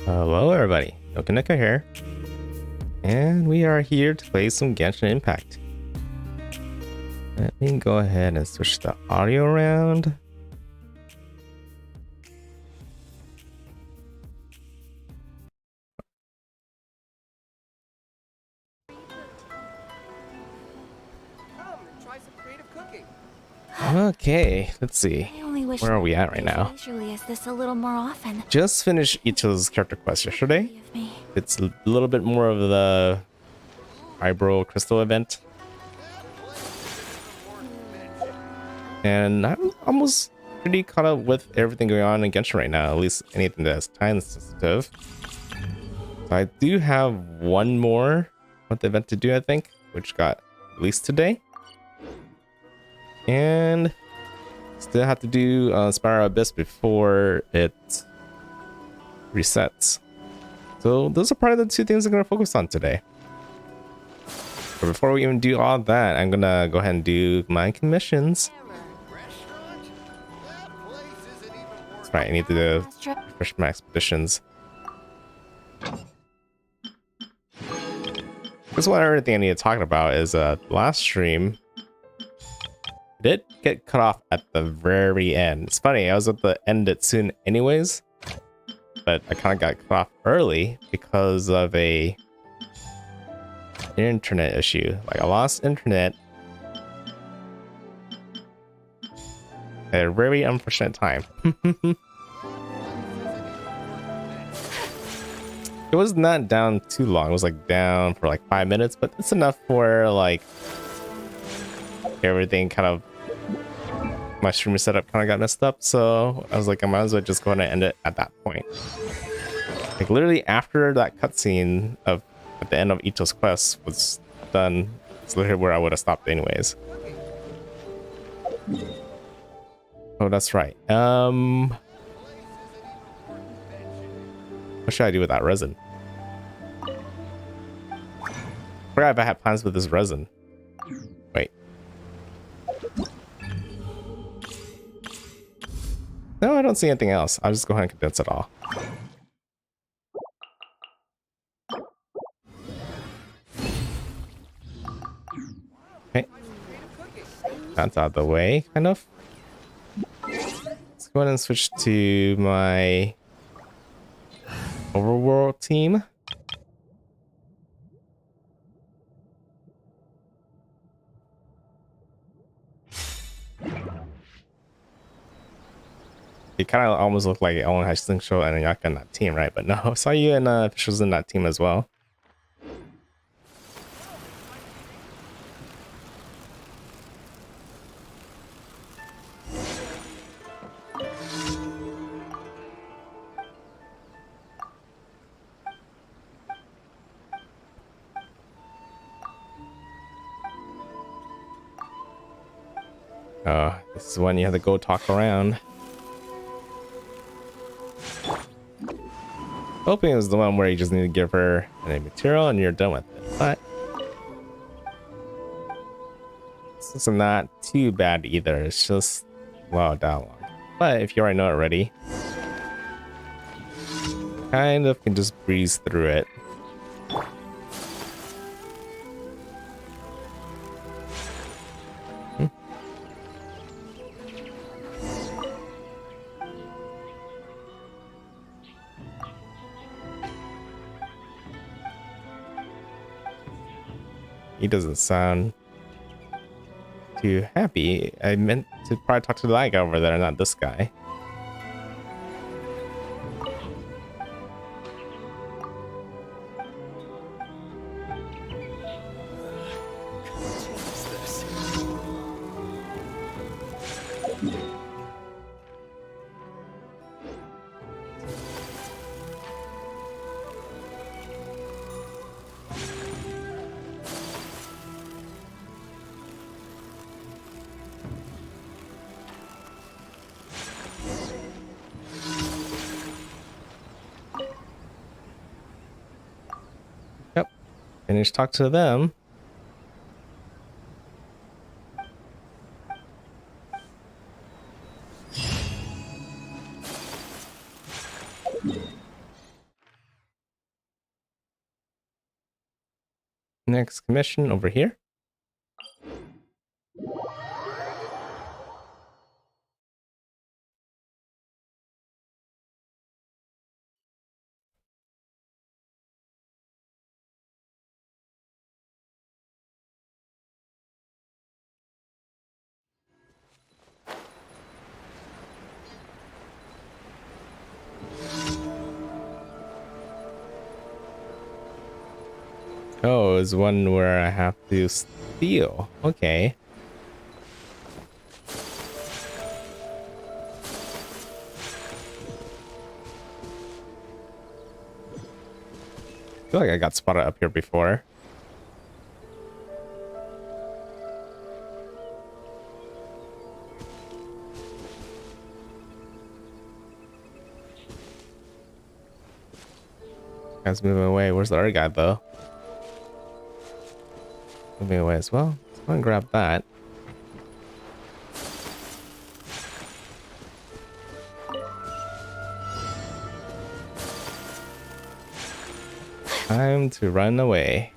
Hello everybody, NoukonNeko here, and we are here to play some Genshin Impact. Let me go ahead and switch the audio around. Okay, let's see. Where are we at right now? This a little more often. Just finished Ito's character quest yesterday. It's a little bit more of the Vibro-Crystal event. And I'm almost pretty caught up with everything going on in Genshin right now, at least anything that's time sensitive. So I do have one more with the event to do, I think, which got released today. And still have to do Spiral Abyss before it resets. So those are probably the two things I'm going to focus on today. But before we even do all that, I'm going to go ahead and do my commissions. That's right, I need to refresh my expeditions. That's one other thing I need to talk about is last stream did get cut off at the very end. It's funny, I was at the end it soon anyways, but I kind of got cut off early because of a internet issue. Like I lost internet at a very unfortunate time. It was not down too long. It was like down for like 5 minutes, but it's enough for like everything kind of, my streamer setup kind of got messed up, so I was like, I might as well just go ahead and end it at that point. Like literally after that cutscene of at the end of Ito's quest was done, it's literally where I would have stopped anyways. Oh, that's right. What should I do with that resin? I forgot if I had plans with this resin. Wait. No, I don't see anything else. I'll just go ahead and condense it all. Okay. That's out of the way, kind of. Let's go ahead and switch to my overworld team. It kind of almost looked like it only has Slingshot and Yaka in that team, right? But no, I saw you and officials in that team as well. Oh, this is when you have to go talk around. Hoping it was the one where you just need to give her any material and you're done with it. But this is not too bad either. It's just a lot of dialogue. But if you already know it already, kind of can just breeze through it. He doesn't sound too happy. I meant to probably talk to that guy over there, not this guy. Finish talk to them. Next commission over here. Oh, is one where I have to steal. Okay. I feel like I got spotted up here before. Guy's moving away. Where's the other guy though? Moving away as well. Let's go and grab that. Time to run away.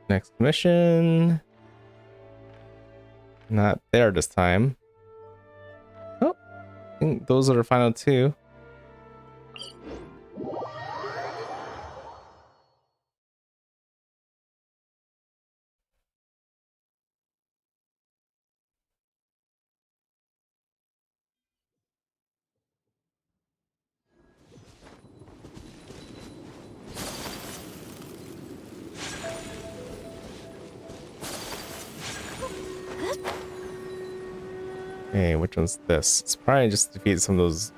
Next mission. Not there this time. Oh, I think those are the final two. Hey, which one's this? It's probably just defeat some of those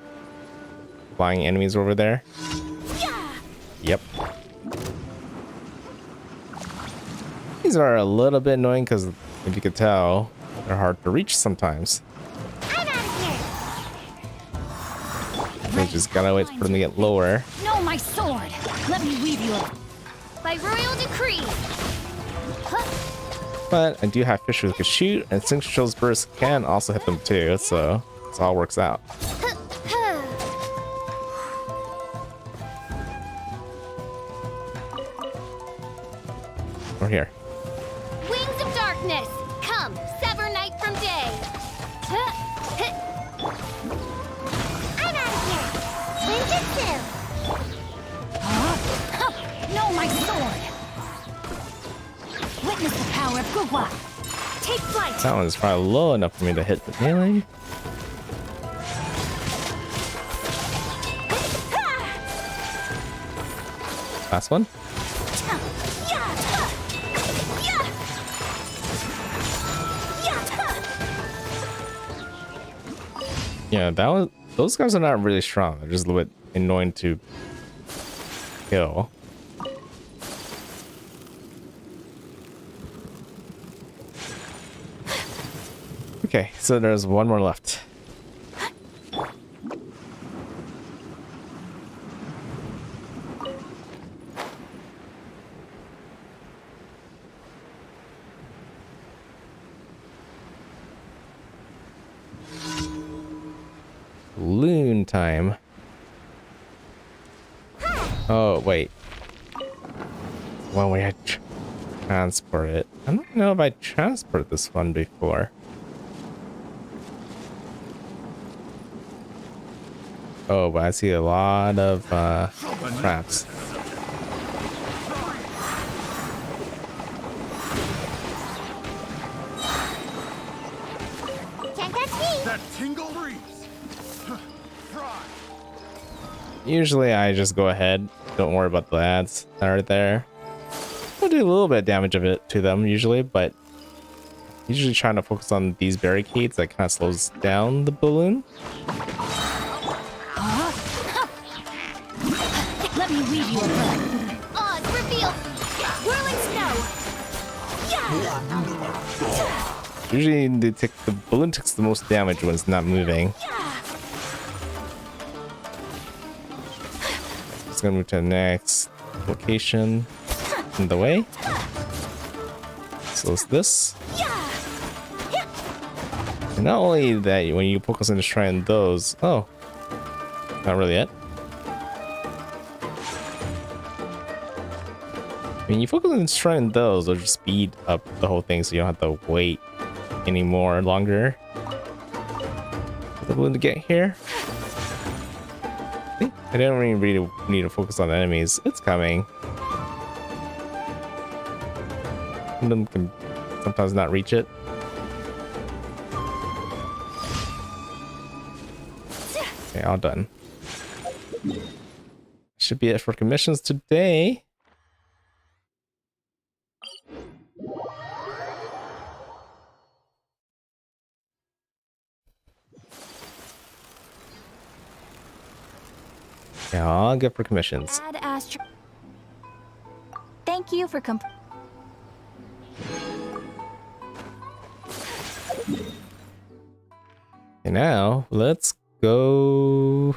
flying enemies over there. Yep. These are a little bit annoying because, if you could tell, they're hard to reach sometimes. I'm out of here. We just gotta wait for them to get lower. No, my sword. Let me weave you up. By royal decree. But I do have fish who can shoot, and Signature Burst can also hit them too, so it all works out. We're here. Wings of darkness, come, sever night from day. I'm out of here. Ninjutsu. No, my sword. Witness the power of Gugwa. Take flight. That one's probably low enough for me to hit the melee. Last one. Yeah, that was. Those guys are not really strong. They're just a little bit annoying to kill. Okay, so there's one more left. Loon time. Oh, wait. One way I transport it. I don't know if I transported this one before. Oh, but I see a lot of traps. Can't catch me. That tingle breeze. Usually I just go ahead. Don't worry about the ads that are there. I'll do a little bit of damage of it to them usually, but usually trying to focus on these barricades that kind of slows down the balloon. Let me weave you a bud. Odds reveal. Whirling snow. Usually the balloon takes the most damage when it's not moving. It's gonna move to the next location in the way. So it's this. And not only that, when you focus on destroying those, oh, not really it. When you focus on destroying those, they'll just speed up the whole thing, so you don't have to wait anymore longer for the balloon to get here. I don't really need to focus on the enemies. It's coming. Some of them can sometimes not reach it. Okay, all done. Should be it for commissions today. Yeah, all good for commissions. Add Thank you for Okay, now let's go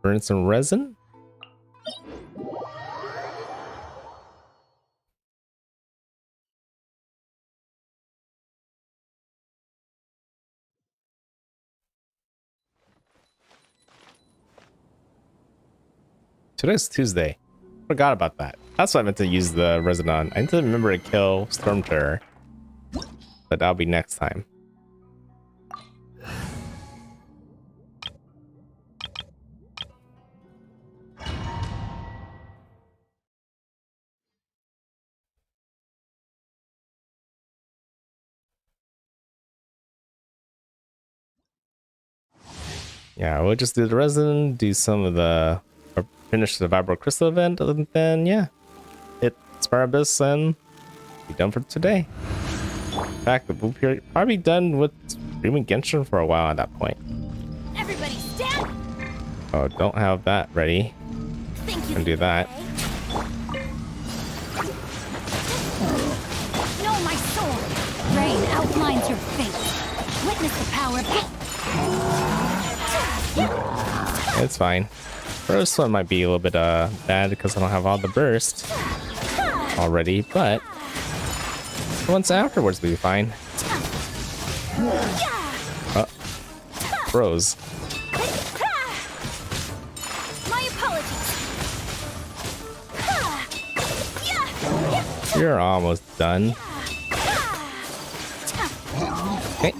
burn some resin. Today's Tuesday. Forgot about that. That's what I meant to use the resin on. I need to remember to kill Storm Terror, but that'll be next time. Yeah, we'll just do the resin, do some of the, or finish the Vibro-Crystal event, and then yeah, hit Spire Abyss and be done for today. In fact, we'll probably be done with streaming Genshin for a while at that point. Everybody stand. Oh, don't have that ready. Thank you. Can do that. Know my sword. Rain outlines your fate. Witness the power of It's fine. First one might be a little bit bad because I don't have all the burst already, but once afterwards will be fine. Froze. My apologies. You're almost done. Okay.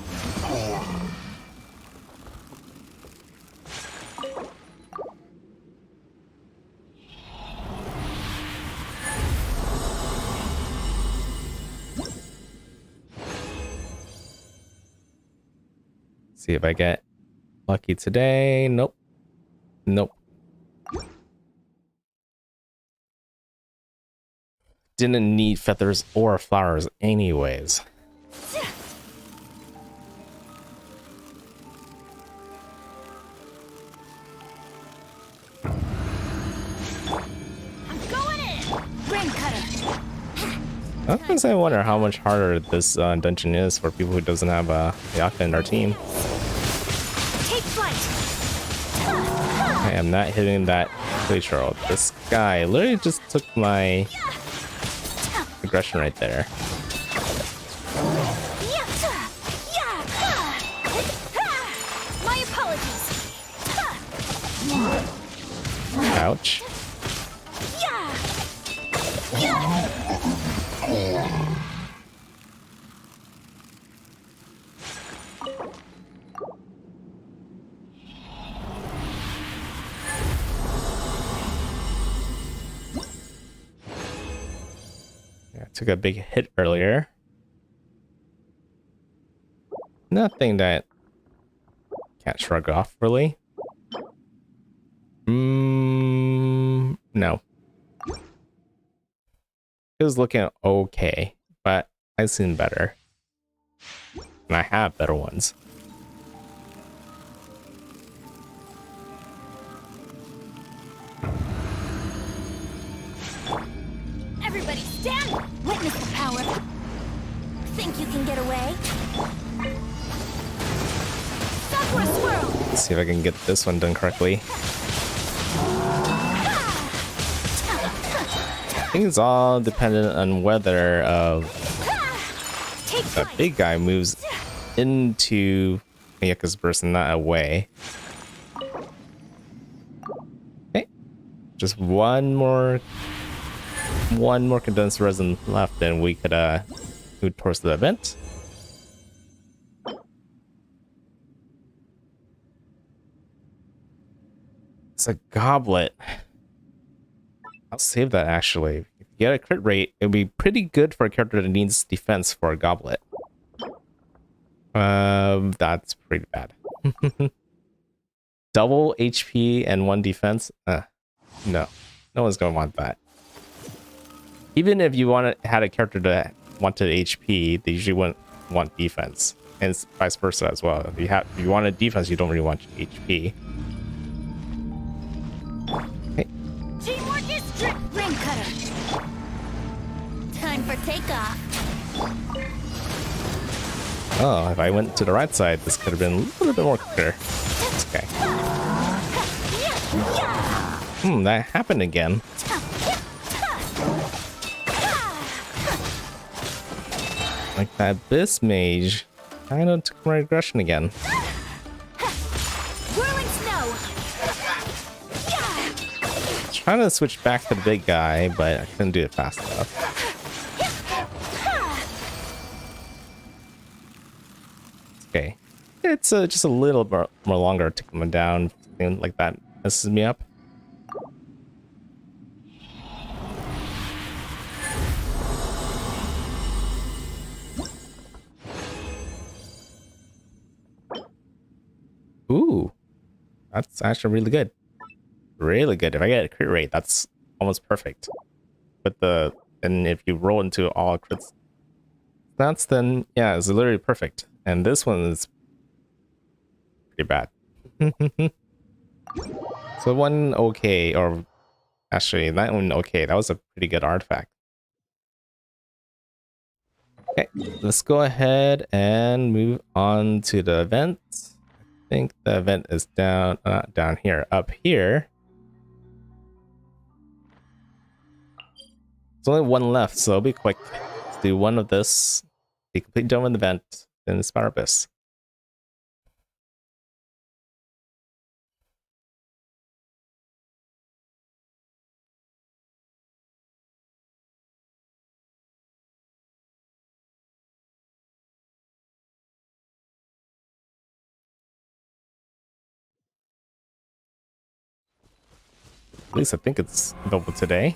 See if I get lucky today. Nope. Nope. Didn't need feathers or flowers anyways. I'm going in. Rain cutter. Sometimes I wonder how much harder this dungeon is for people who doesn't have Yaka in our team. Take flight. I am not hitting that glacier. This guy literally just took my aggression right there. My apologies. Ouch. Yeah, took a big hit earlier. Nothing that can't shrug off, really. No. It was looking okay, but I've seen better. And I have better ones. Everybody stand! Witness the power. Think you can get away? Sakura swirl! Let's see if I can get this one done correctly. I think it's all dependent on whether Take that big guy moves into Miyaka's burst and not away. Okay. Just one more condensed resin left, and we could move towards the event. It's a goblet. I'll save that actually. If you get a crit rate, it would be pretty good for a character that needs defense for a goblet. That's pretty bad. Double HP and 1 defense? No. No one's gonna want that. Even if you had a character that wanted HP, they usually wouldn't want defense. And vice versa as well. If you wanted defense, you don't really want HP. Okay. Teamwork is strict. Ring cutter. Time for takeoff. Oh, if I went to the right side, this could have been a little bit more clear. It's okay. That happened again. Like that Abyss Mage kind of took my aggression again. Whirling snow. Trying to switch back to the big guy, but I couldn't do it fast enough. Okay, it's just a little more longer to come down. Something like that messes me up. Ooh, that's actually really good. Really good. If I get a crit rate, that's almost perfect. But and if you roll into all crits, then yeah, it's literally perfect. And this one is pretty bad. So one okay, or actually that one okay. That was a pretty good artifact. Okay, let's go ahead and move on to the event. I think the event is down here, up here. There's only one left, so it'll be quick. Let's do one of this. Be completely done with the event, then Spire Abyss. At least I think it's available today.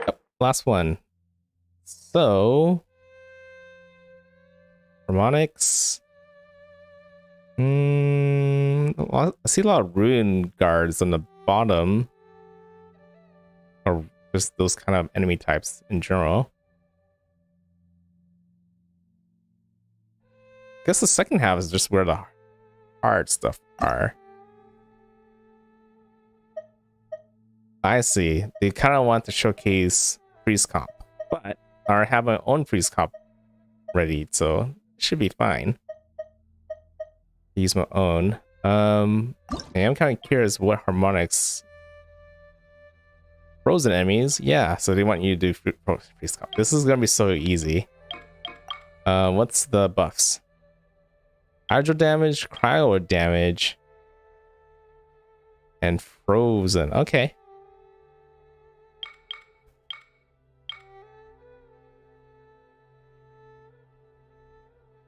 Yep, last one. So, harmonics. I see a lot of ruin guards on the bottom, or just those kind of enemy types in general. I guess the second half is just where the hard stuff are. I see. They kind of want to showcase freeze comp, but I have my own freeze comp ready, so it should be fine. Use my own. I'm kind of curious what harmonics. Frozen enemies, yeah. So they want you to do freeze comp. This is gonna be so easy. What's the buffs? Hydro damage, cryo damage, and frozen. Okay.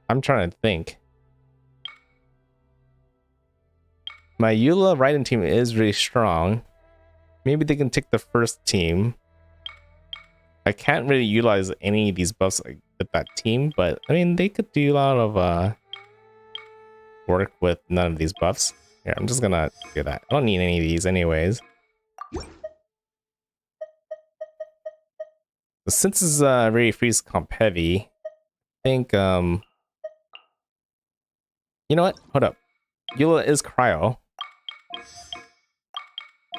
I'm trying to think. My Eula Raiden team is really strong. Maybe they can take the first team. I can't really utilize any of these buffs with that team, but I mean, they could do a lot of work with none of these buffs. Here, I'm just gonna do that. I don't need any of these anyways. But since it's very freeze comp heavy, I think you know what? Hold up. Eula is cryo.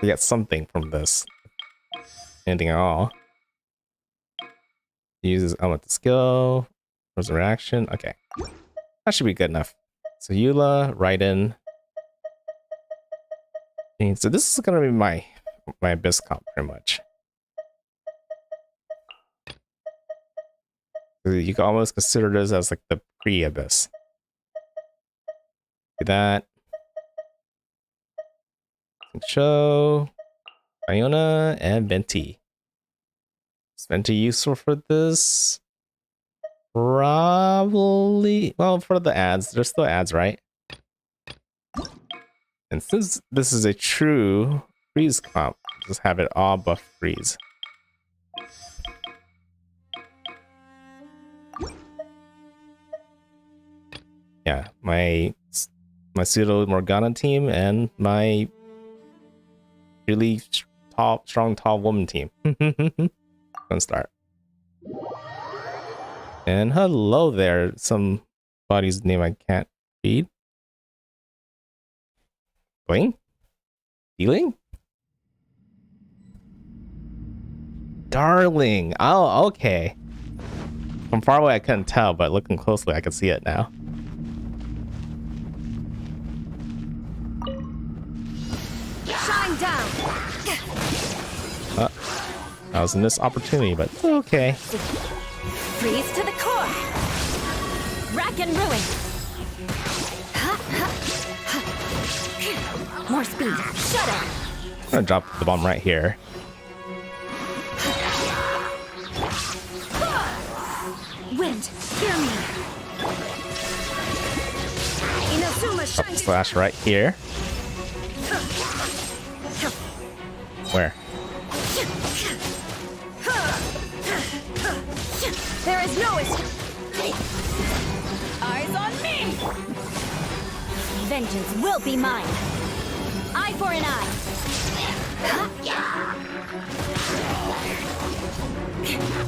We get something from this. Anything at all. Uses element to skill. Resurrection. Okay. That should be good enough. So Eula, Raiden. And so this is gonna be my Abyss comp pretty much. You can almost consider this as like the pre-abyss. Do that. Show, Iona, and Venti. Is Venti useful for this? Probably. Well, for the ads. There's still ads, right? And since this is a true freeze comp, just have it all buff freeze. Yeah, my pseudo Morgana team and my really strong tall woman team. Gonna start. And hello there, somebody's name I can't read. Bling? Dealing? Darling. Oh, okay. From far away I couldn't tell, but looking closely I can see it now. Shine down. I was in this opportunity, but okay. Freeze to the core. Rack and ruin. More speed. Shut up. I'm gonna drop the bomb right here. Wind, hear me. Inazuma Up the slash right here. Where? There is no escape. Eyes on me. Vengeance will be mine. Eye for an eye.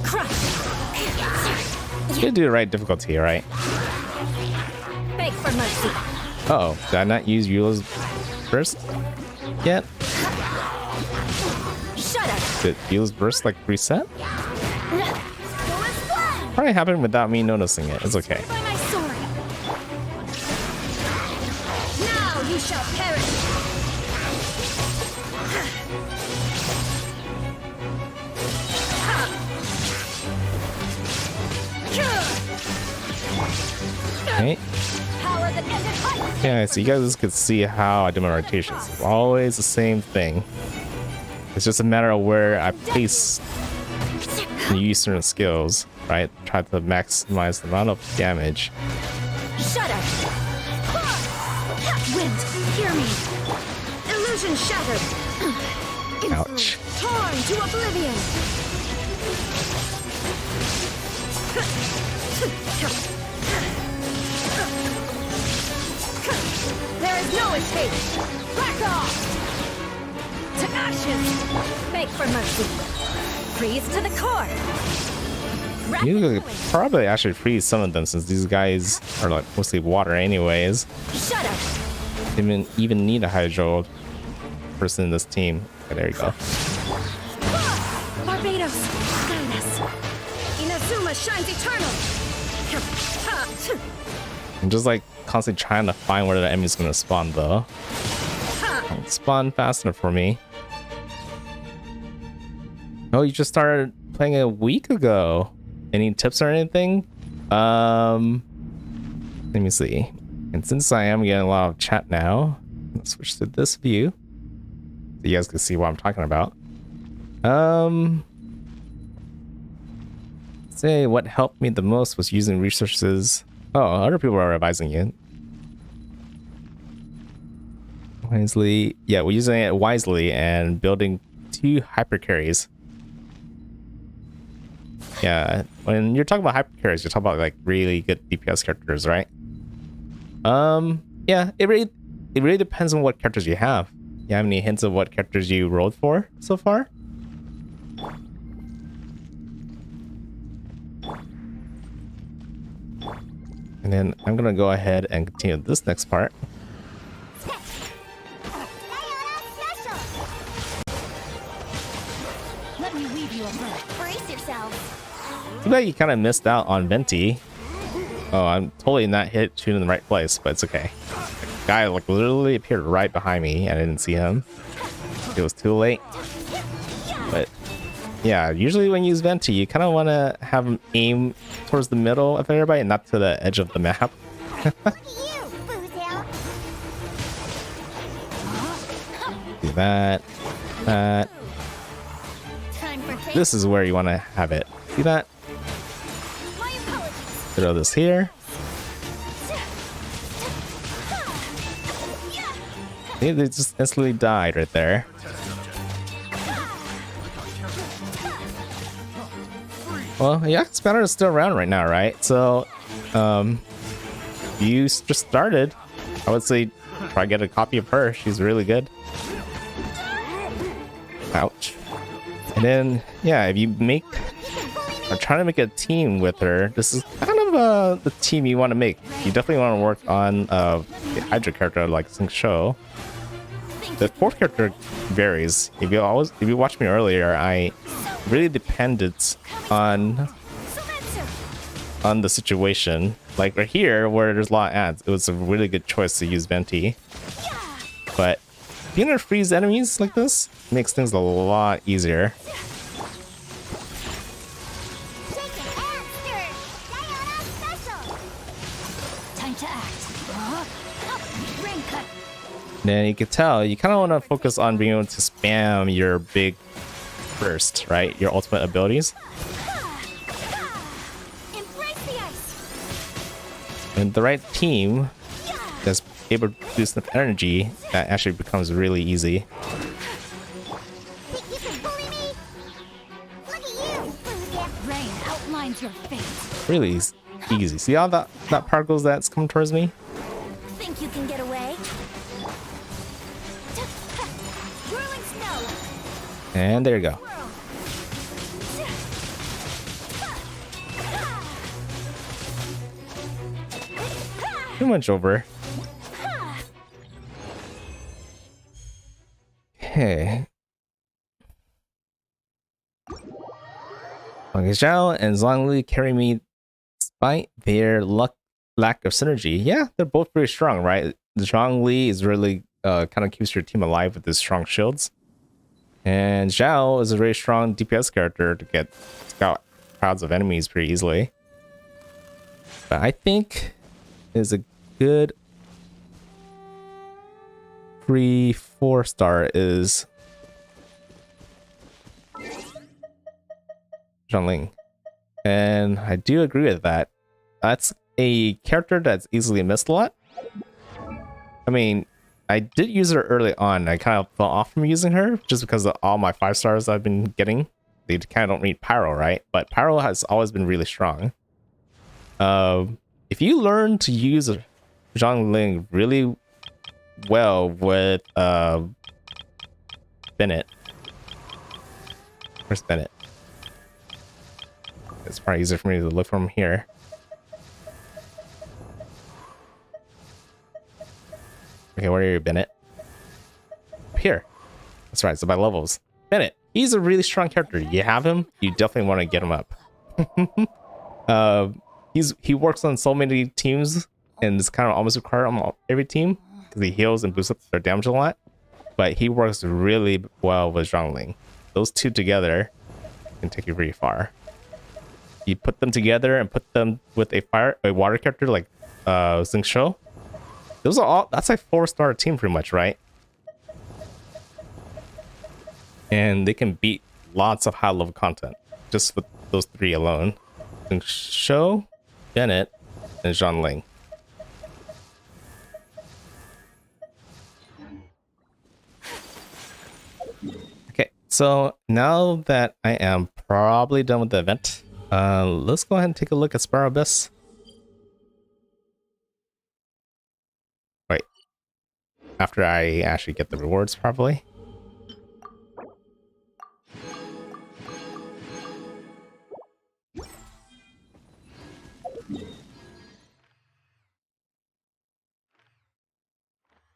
Crush. You did do the right difficulty, right? Beg for mercy. Uh-oh, did I not use Eula's burst yet? Shut up. Did Eula's burst like reset? Probably happened without me noticing it. It's okay. By my sword. Now you shall perish. Okay. Power that ended height. Yeah, so you guys could see how I do my rotations. It's always the same thing. It's just a matter of where I place and use certain skills, right? Try to maximize the amount of damage. Shut up. Wind, hear me. Illusion shattered. Ouch. Torn to oblivion. There is no escape. Back off. To ashes. Beg for mercy. Freeze to the core. Rack You and could ruin. probably actually freeze some of them since these guys are like mostly water anyways. Shut up. Even need a hydro person in this team. Okay, there you go. Barbados, guide us. Inazuma shines eternal. I'm just like constantly trying to find where the enemy's gonna spawn though. Don't spawn fast enough for me. Oh, you just started playing a week ago. Any tips or anything? Let me see. And since I am getting a lot of chat now, let's switch to this view so you guys can see what I'm talking about. Say what helped me the most was using resources. Oh, other people are advising you. Wisely. Yeah, we're using it wisely and building 2 hyper carries. Yeah, when you're talking about hyper carries, you're talking about like really good DPS characters, right? Yeah, it really depends on what characters you have. You have any hints of what characters you rolled for so far? And then I'm gonna go ahead and continue this next part. Let me weave you a web. Brace yourselves. Too bad you kind of missed out on Venti. Oh, I'm totally not shooting in the right place, but it's okay. The guy like literally appeared right behind me and I didn't see him. It was too late. But yeah, usually when you use Venti, you kind of want to have them aim towards the middle of everybody and not to the edge of the map. Do that. That. This is where you want to have it. See that? Throw this here. See, they just instantly died right there. Well, yeah, Spanner is still around right now, right? So, you just started. I would say try get a copy of her. She's really good. Ouch. And then, yeah, if you make or try to make a team with her, this is kind of the team you want to make. You definitely want to work on the Hydra character like Sing Sho. The fourth character varies. If you watched me earlier, I really depended on the situation. Like right here, where there's a lot of ads, it was a really good choice to use Venti. But being able to freeze enemies like this makes things a lot easier. Then you can tell you kind of want to focus on being able to spam your big burst, right? Your ultimate abilities. And the right team that's able to produce enough energy, that actually becomes really easy. Really easy. See how that particles that's coming towards me? Think you can get away? And there you go. Too much over. Okay. Wang Zhao and Zhongli carry me despite their lack of synergy. Yeah, they're both pretty strong, right? Zhongli is really kind of keeps your team alive with his strong shields. And Zhao is a very strong DPS character to get scout crowds of enemies pretty easily. But I think is a good 3-4 star is Zhongling. And I do agree with that. That's a character that's easily missed a lot. I mean, I did use her early on. I kind of fell off from using her just because of all my 5 stars I've been getting. They kind of don't need Pyro, right? But Pyro has always been really strong. If you learn to use Zhongling really well with Bennett. Where's Bennett? It's probably easier for me to look from here. Okay, where are you, Bennett? Up here. That's right, so by levels. Bennett, he's a really strong character. You have him, you definitely want to get him up. He works on so many teams, and it's kind of almost required on every team because he heals and boosts up their damage a lot. But he works really well with Zhongling. Those two together can take you pretty far. You put them together and put them with a water character like Xing Sho. Those are all, that's a 4-star team pretty much, right? And they can beat lots of high level content just with those 3 alone. Xing Sho, Bennett, and Zhongling. Okay, so now that I am probably done with the event, let's go ahead and take a look at Spiral Abyss. Wait, after I actually get the rewards probably.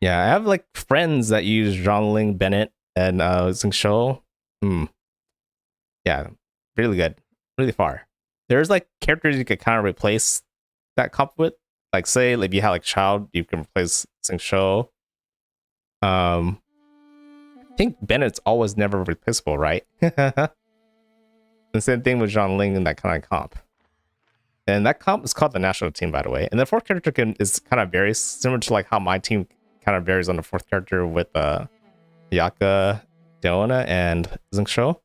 Yeah, I have like friends that use Zhongling, Bennett, and Xing Sho. Yeah, really good. Really far. There's like characters you could kind of replace that comp with. Like say if you have like Child, you can replace Xing Sho. I think Bennett's always never replaceable, right? The same thing with John Ling in that kind of comp. And that comp is called the national team, by the way. And the fourth character is kind of very similar to like how my team kind of varies on the fourth character with Yaka, Deona, and Xingqiu.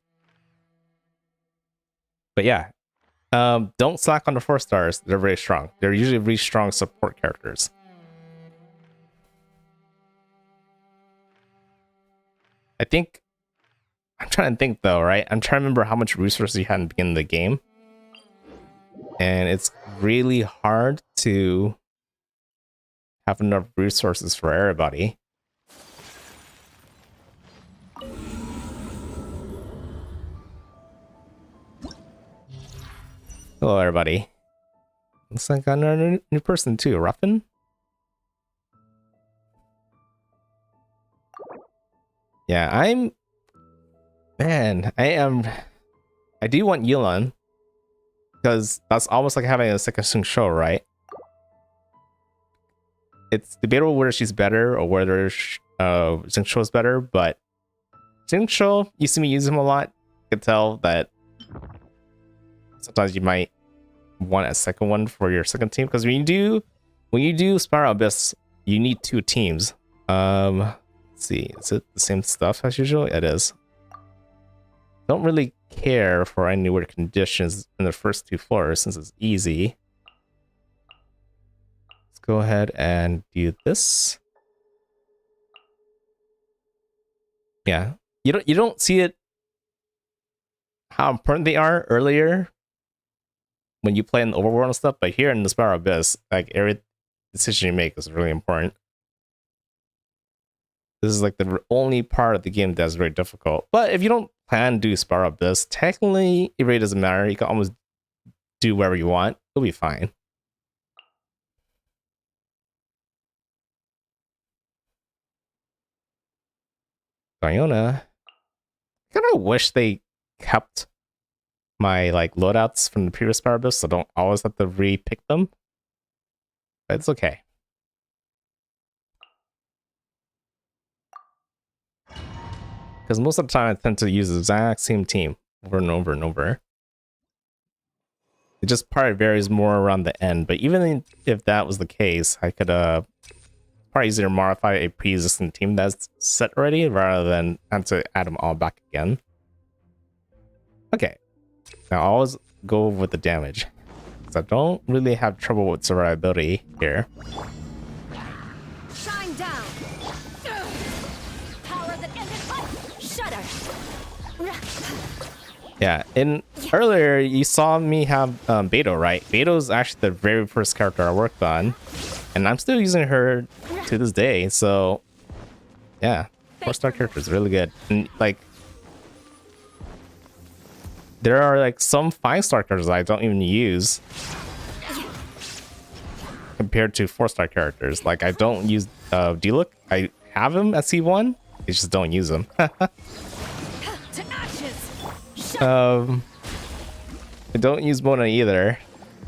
But yeah, don't slack on the 4-stars. They're very strong. They're usually really strong support characters. I think I'm trying to think though, right? I'm trying to remember how much resources you had in the beginning of the game. And it's really hard to have enough resources for everybody. Hello, everybody. Looks like I got another new person too. Ruffin? Yeah, I do want Yelan. Because that's almost like having a second Xingqiu, right? It's debatable whether she's better or whether Xingqiu is better, but Xingqiu, you see me use him a lot. You can tell that sometimes you might want a second one for your second team. Because when you do Spiral Abyss, you need 2 teams. Let's see, is it the same stuff as usual? It is. Don't really care for any weird conditions in the first 2 floors since it's easy. Let's go ahead and do this. Yeah, you don't see it how important they are earlier when you play in the overworld and stuff, but here in the Spiral Abyss, like every decision you make is really important. This is like the only part of the game that's very difficult. But if you don't plan to do Spiral Abyss, technically it really doesn't matter. You can almost do whatever you want. It'll be fine. Diona. I kind of wish they kept my like loadouts from the previous Spiral Abyss, so I don't always have to re-pick them. But it's okay. Because most of the time I tend to use the exact same team over and over and over. It just probably varies more around the end, but even if that was the case, I could probably easier modify a pre-existing team that's set already rather than have to add them all back again. Okay, now I'll always go with the damage, because I don't really have trouble with survivability here. Shine down. Power that ended life. Shudder. Yeah, and earlier you saw me have Beto, right? Beto's actually the very first character I worked on, and I'm still using her to this day. So yeah, 4-star character is really good. And like, there are like some 5-star characters I don't even use compared to 4-star characters. Like I don't use Diluc. I have him at C1. I just don't use him. I don't use Mona either.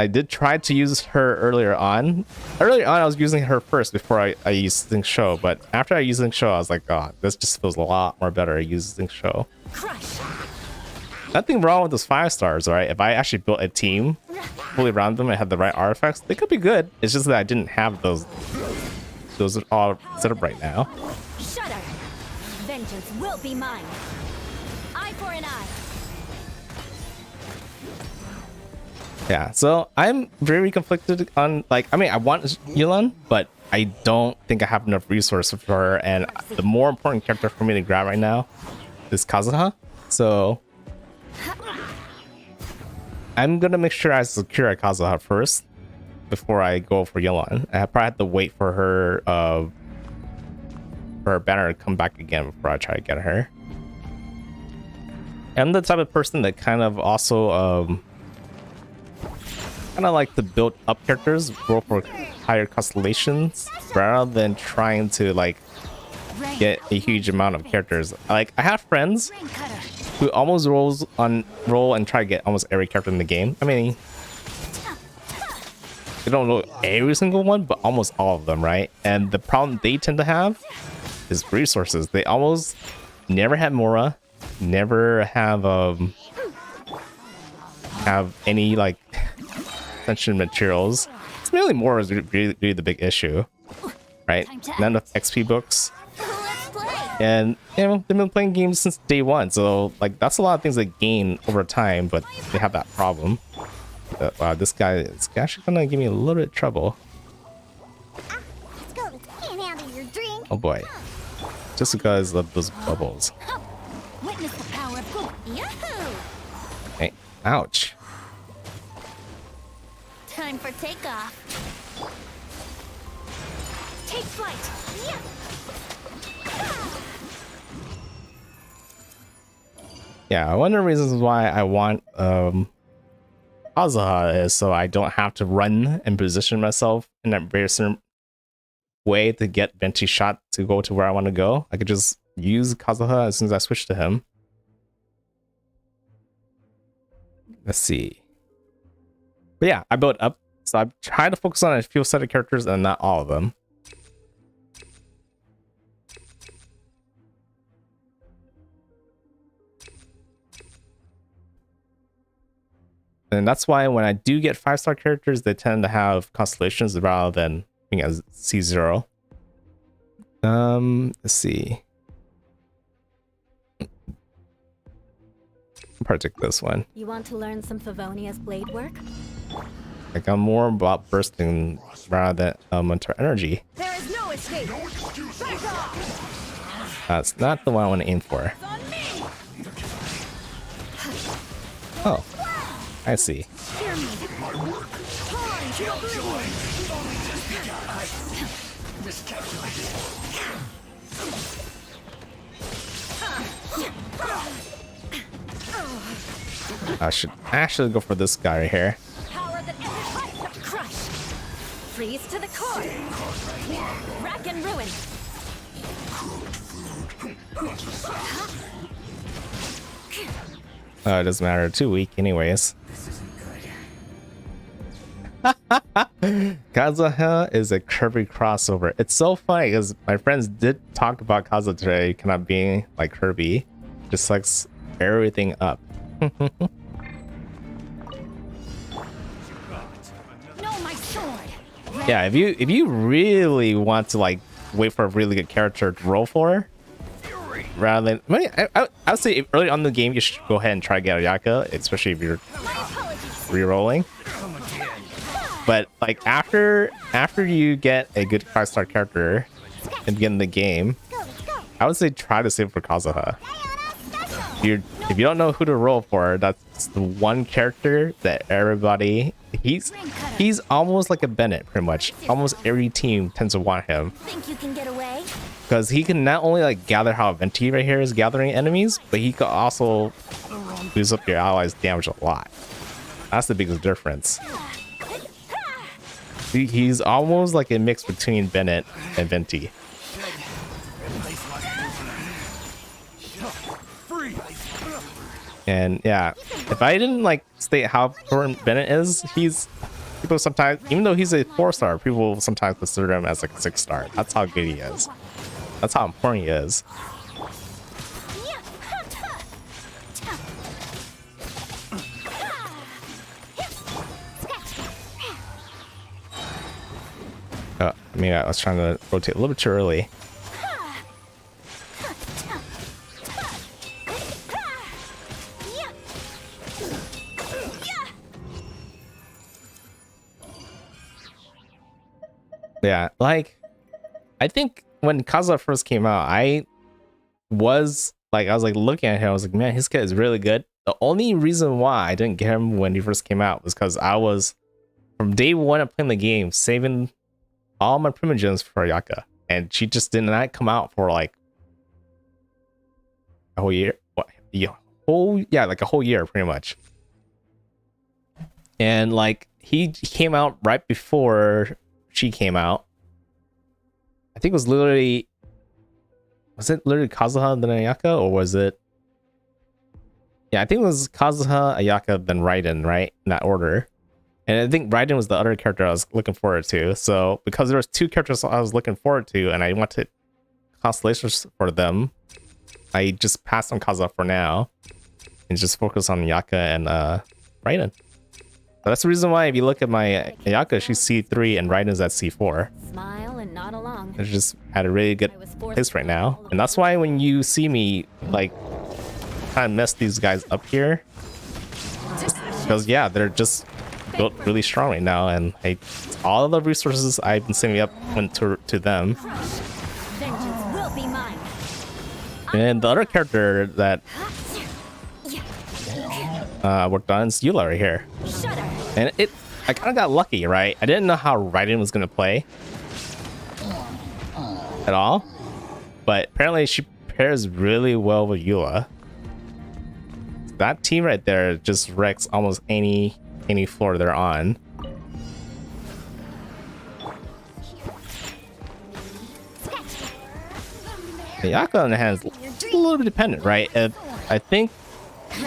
I did try to use her earlier on. Earlier on, I was using her first before I used Xingqiu, but after I used Xingqiu, I was like, oh, this just feels a lot more better using Xingqiu. Nothing wrong with those 5-stars, right? If I actually built a team fully around them and had the right artifacts, they could be good. It's just that I didn't have those. Those are all set up right now. Shudder. Vengeance will be mine. Eye for an eye. Yeah, so I'm very conflicted on, like, I mean, I want Yelan, but I don't think I have enough resources for her, and the more important character for me to grab right now is Kazuha. So I'm gonna make sure I secure Kazuha first before I go for Yelan. I probably have to wait for her banner to come back again before I try to get her. I'm the type of person that kind of also kind of like to build up characters, go for higher constellations rather than trying to like get a huge amount of characters. Like I have friends who almost roll and try to get almost every character in the game. I mean, they don't know every single one, but almost all of them, right? And the problem they tend to have is resources. They almost never have Mora, never have have any like essential materials. It's mainly more is really the big issue, right? None of XP books. Let's play. And you know, they've been playing games since day one, so like that's a lot of things they gain over time, but they have that problem. But, wow, this guy is actually gonna give me a little bit of trouble. Let's go. Can't handle your drink. Oh boy, just because of those bubbles. Witness the power of good. Yahoo! Hey, ouch. Time for takeoff. Take flight. Yeah. Yeah, one of the reasons why I want Kazuha is so I don't have to run and position myself in that very certain way to get Venti shot to go to where I want to go. I could just use Kazuha as soon as I switch to him. Let's see. But yeah, I built up, so I'm trying to focus on a few set of characters and not all of them. And that's why when I do get 5-star characters, they tend to have constellations rather than being as C0. Let's see. I'll probably take this one. You want to learn some Favonia's blade work? Like I'm more about bursting rather than elemental energy. There is no escape. Back off. That's not the one I want to aim for. On me. Oh, I see. Hear me. Time to I should actually go for this guy right here. power that crush. Freeze to the core. Rack and ruin. Oh, it doesn't matter. Too weak anyways. Kazuha is a Kirby crossover. It's so funny because my friends did talk about Kazuha today kind of being like Kirby. Just sucks everything up. No, my sword. Yeah, if you really want to like wait for a really good character to roll for, rather than I would say if early on in the game you should go ahead and try to get Ayaka, especially if you're My apologies. re-rolling. But like after you get a good 5-star character and begin the game, Let's go. I would say try to save for Kazuha. If you don't know who to roll for, that's the one character that everybody he's almost like a Bennett pretty much. Almost every team tends to want him Think you can get away? because he can not only like gather how Venti right here is gathering enemies, but he could also boost up your allies' damage a lot. That's the biggest difference. He's almost like a mix between Bennett and Venti. And yeah, if I didn't like state how important Bennett is, people sometimes, even though he's a 4-star, people sometimes consider him as like a 6-star. That's how good he is. That's how important he is. Maybe I was trying to rotate a little bit too early. Yeah, like I think when Kazuha first came out, I was like looking at him, I was like, man, his kid is really good. The only reason why I didn't get him when he first came out was because I was from day one of playing the game saving all my primogens for Ayaka, and she just did not come out for like a whole year. What? Like a whole year pretty much. And like he came out right before she came out. I think it was literally Kazuha then Ayaka, or was it? Yeah, I think it was Kazuha, Ayaka, then Raiden, right? In that order. And I think Raiden was the other character I was looking forward to. So because there was 2 characters I was looking forward to, and I wanted constellations for them, I just passed on Kazuha for now and just focus on Ayaka and Raiden. That's the reason why if you look at my Ayaka, she's C3 and Raiden's at C4. Smile and nod along. It's just at a really good place right now. And that's why when you see me, like, kind of mess these guys up here, because, yeah, they're just built really strong right now. And all of the resources I've been saving up went to them. Vengeance will be mine. And the other character that worked on is Eula right here. Shudder. And I kind of got lucky, right? I didn't know how Raiden was going to play at all. But apparently she pairs really well with Eula. That team right there just wrecks almost any floor they're on. Ayaka on the hand is a little bit dependent, right? I think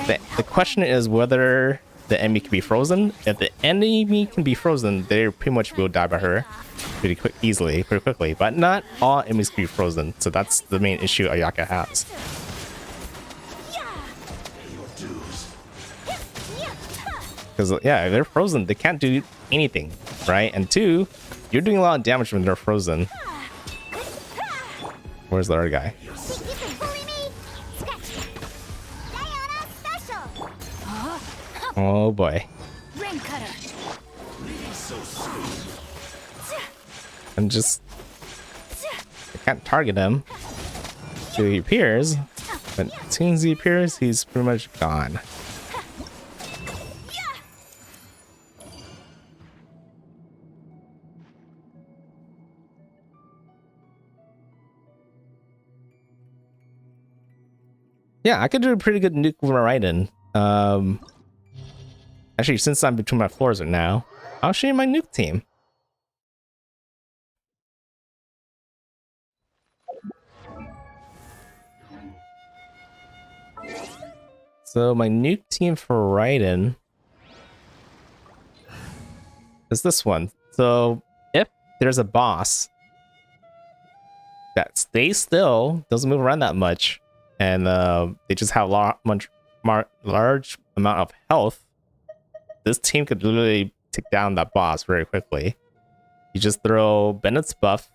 the question is whether the enemy can be frozen. If the enemy can be frozen, they pretty much will die by her pretty quickly. But not all enemies can be frozen, so that's the main issue Ayaka has. Because, yeah, if they're frozen, they can't do anything, right? And two, you're doing a lot of damage when they're frozen. Where's the other guy? Oh boy. Ring cutter. And just... I can't target him till he appears. But as soon as he appears, he's pretty much gone. Yeah, I could do a pretty good nuke with Raiden. Actually, since I'm between my floors right now, I'll show you my nuke team. So my nuke team for Raiden is this one. So if there's a boss that stays still, doesn't move around that much, and they just have a large amount of health, this team could literally take down that boss very quickly. You just throw Bennett's buff,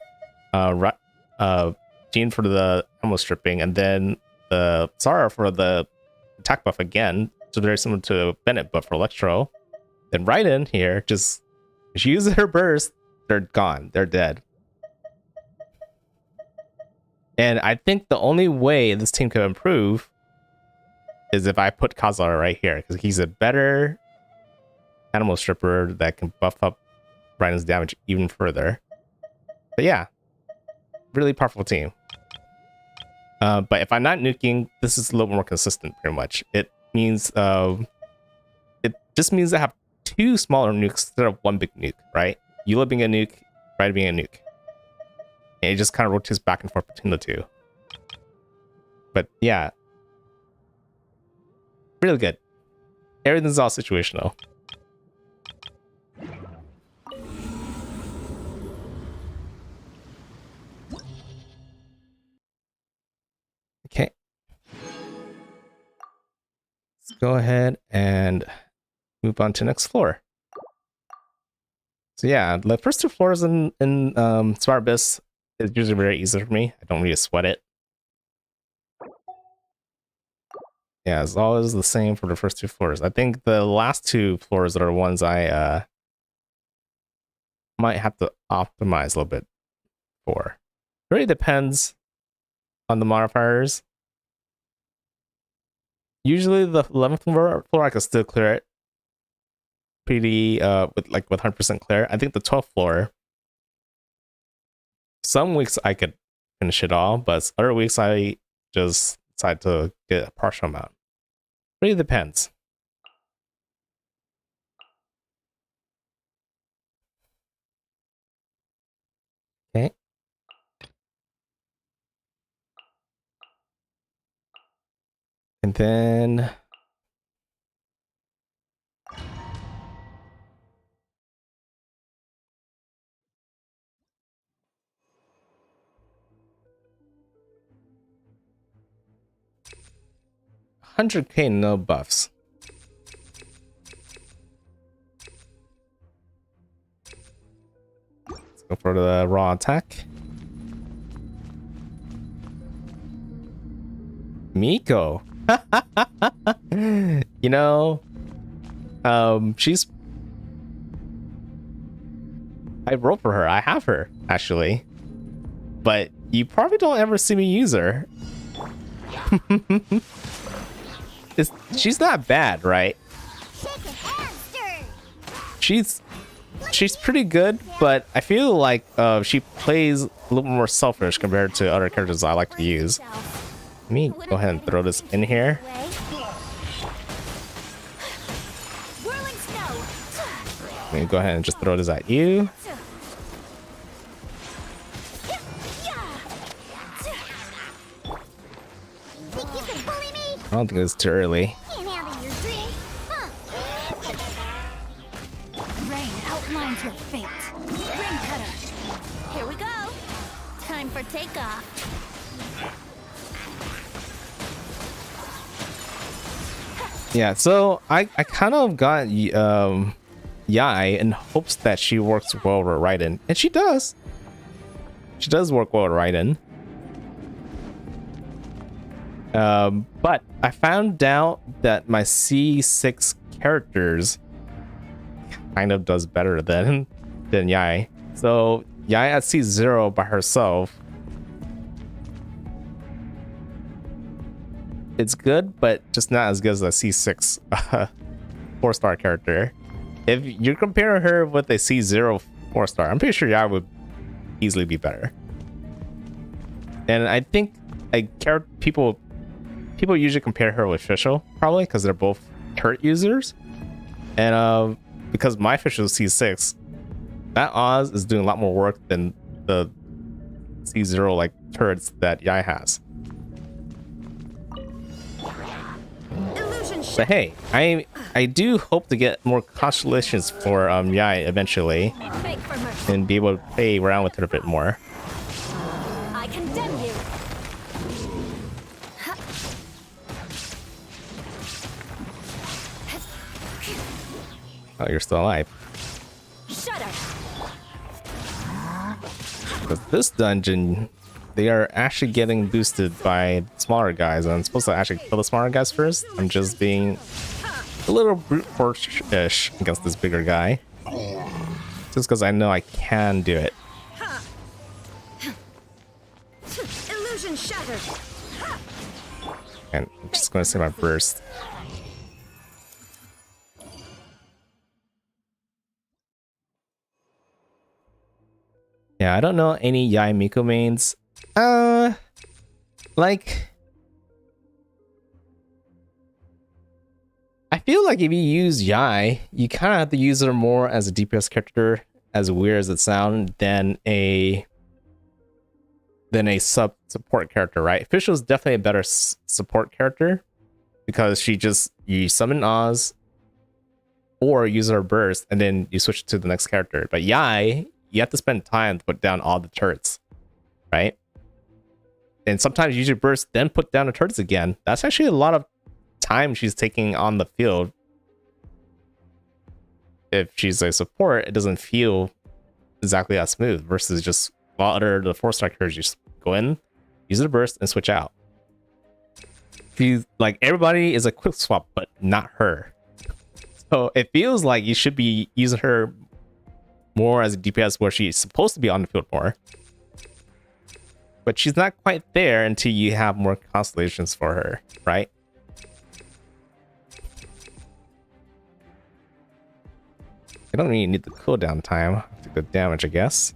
Jean for the ammo stripping, and then the Zara for the attack buff again. So very similar to Bennett buff for Electro. Then Raiden here, just she uses her burst, they're gone, they're dead. And I think the only way this team could improve is if I put Kazara right here, because he's a better animal stripper that can buff up Raiden's damage even further. But yeah, really powerful team. But if I'm not nuking, this is a little more consistent pretty much. It means it just means I have two smaller nukes instead of one big nuke, right? Eula being a nuke, Raiden being a nuke. And it just kind of rotates back and forth between the two. But yeah, really good. Everything's all situational. Okay. Let's go ahead and move on to next floor. So yeah, the first two floors in Smart Abyss is usually very easy for me. I don't really sweat it. Yeah, it's always the same for the first two floors. I think the last two floors are the ones I might have to optimize a little bit for. It really depends on the modifiers. Usually the 11th floor I can still clear it pretty with 100% clear. I think the 12th floor, some weeks I could finish it all, but other weeks I just decide to get a partial amount. Really depends. Okay. And then $100K no buffs. Go for the raw attack. Miko. You know, she's... I wrote for her. I have her, actually. But you probably don't ever see me use her. She's not bad, right? She's pretty good, but I feel like she plays a little more selfish compared to other characters I like to use. Let me go ahead and throw this in here. Let me go ahead and just throw this at you. I don't think it's too early. Rain outlines your fate. Rain cutter. Here we go. Time for takeoff. Yeah, so I kind of got Yai in hopes that she works well with Raiden, and she does. She does work well with Raiden. But I found out that my C6 characters kind of does better than Yai. So Yai at C0 by herself, it's good, but just not as good as a C6 4-star character. If you're comparing her with a C0 4-star, I'm pretty sure Yai would easily be better. And I think people usually compare her with Fischl, probably because they're both turret users. And because my Fischl is C6, that Oz is doing a lot more work than the C0 like turrets that Yai has. But hey, I do hope to get more constellations for Yai eventually, and be able to play around with it a bit more. I condemn you. Oh, you're still alive. Shudder. But this dungeon, they are actually getting boosted by smaller guys. I'm supposed to actually kill the smaller guys first. I'm just being a little brute force-ish against this bigger guy, just because I know I can do it. Illusion shattered. And I'm just going to say my burst. Yeah, I don't know any Yai Miko mains. Like, I feel like if you use Yai, you kind of have to use her more as a DPS character, as weird as it sounds, than a support character, right? Fischl is definitely a better support character because you summon Oz or use her burst and then you switch to the next character. But Yai, you have to spend time to put down all the turrets, right? And sometimes use your burst, then put down the turrets again. That's actually a lot of time she's taking on the field. If she's a support, it doesn't feel exactly as smooth versus just while the 4-star characters, you just go in, use the burst, and switch out. She's like, everybody is a quick swap, but not her. So it feels like you should be using her more as a DPS where she's supposed to be on the field more. But she's not quite there until you have more constellations for her, right? I don't really need the cooldown time to go damage, I guess.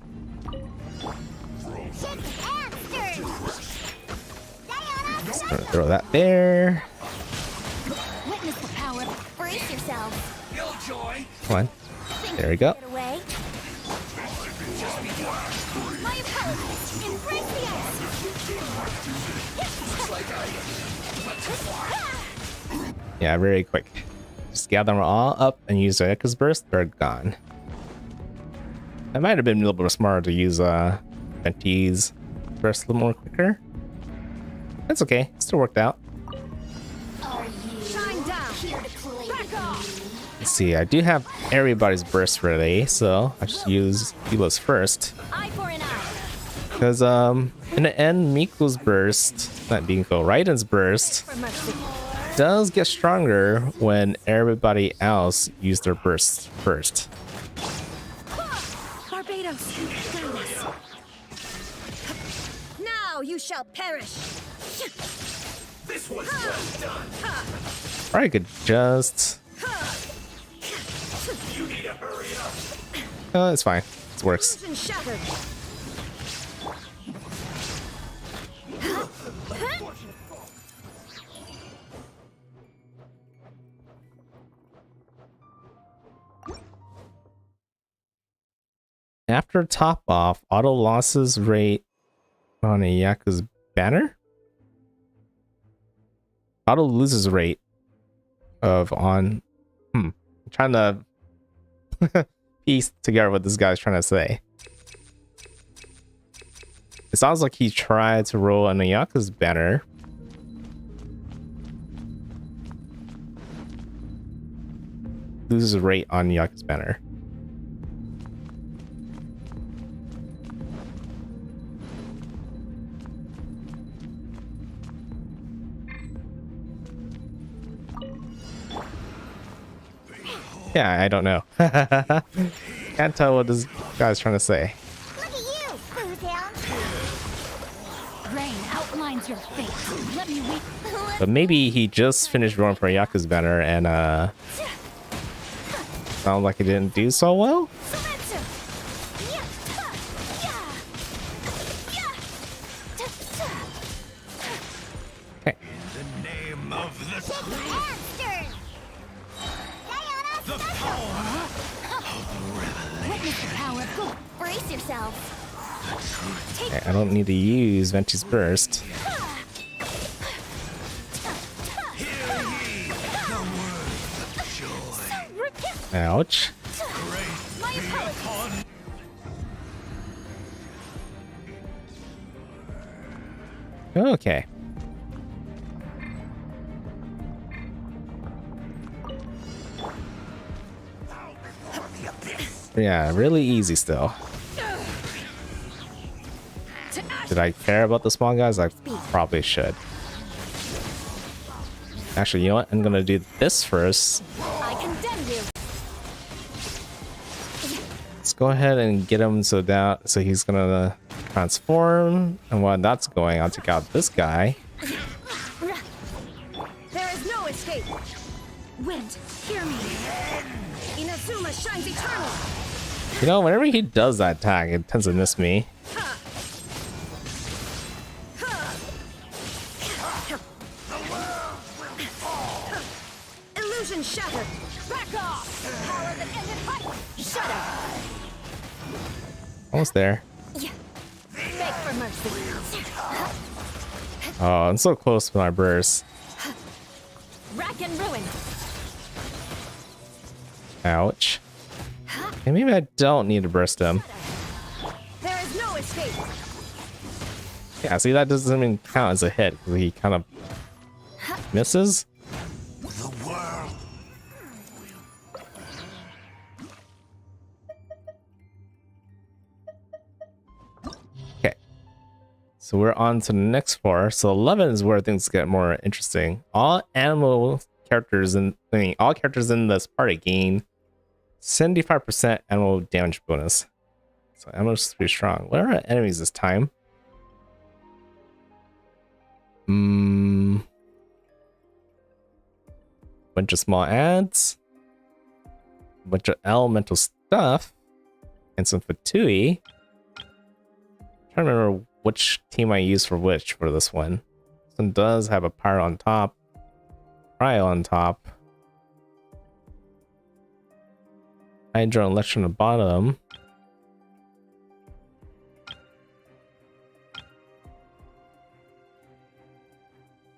Just gonna throw that there. Witness the power. Brace yourself. Come on. There we go. Get away. My apologies. Embrace the ice. Yeah, very quick. Just gather them all up and use the Echo's Burst. They're gone. I might have been a little bit smarter to use Venti's Burst a little more quicker. That's okay. Still worked out. Shine down. Back off. Let's see, I do have everybody's burst ready, so I just use Hila's first. Eye for an eye. Because in the end, Miko's burst, not Miko, Raiden's burst, For mercy. does get stronger when everybody else use their burst first. Barbados, guide us. Now you shall perish. This was well done. Or I could just... You need to hurry up. it's fine. It works. Illusion shattered. After top off, auto losses rate on a Yaku's banner? Auto loses rate of on... I'm trying to piece together what this guy's trying to say. It sounds like he tried to roll on a Yaku's banner. Loses rate on Yaku's banner. Yeah, I don't know. Can't tell what this guy's trying to say. Look at you, Foozhound. Rain outlines your fate. Let me weep. But maybe he just finished rolling for Yaku's banner and sounds like he didn't do so well. Okay. The name of the Witness the power of good. Brace yourself. Okay, I don't need to use Venti's burst. Ouch. My apologies. Okay. Yeah, really easy still. Did I care about the small guys? I probably should. Actually, you know what? I'm gonna do this first. I condemn you. Let's go ahead and get him so he's gonna transform. And while that's going, I'll take out this guy. There is no escape. Wind, hear me. Inazuma shines eternal. You know, whenever he does that attack, it tends to miss me. Illusion shattered. Back off. Power that ended fight. Shut up. Almost there. Beg for mercy. Oh, I'm so close with my burst. Rack and ruin. Ouch. Okay, maybe I don't need to burst him. There is no escape. Yeah, see, that doesn't even count as a hit because he kind of misses. The world. Okay. So we're on to the next floor. So 11 is where things get more interesting. All characters in this party gain 75% animal damage bonus. So animal's pretty strong. What are our enemies this time? Bunch of small ads, bunch of elemental stuff, and some Fatui. Trying to remember which team I use for which for this one. This one does have a pyro on top, cryo on top, hydro and electron on the bottom.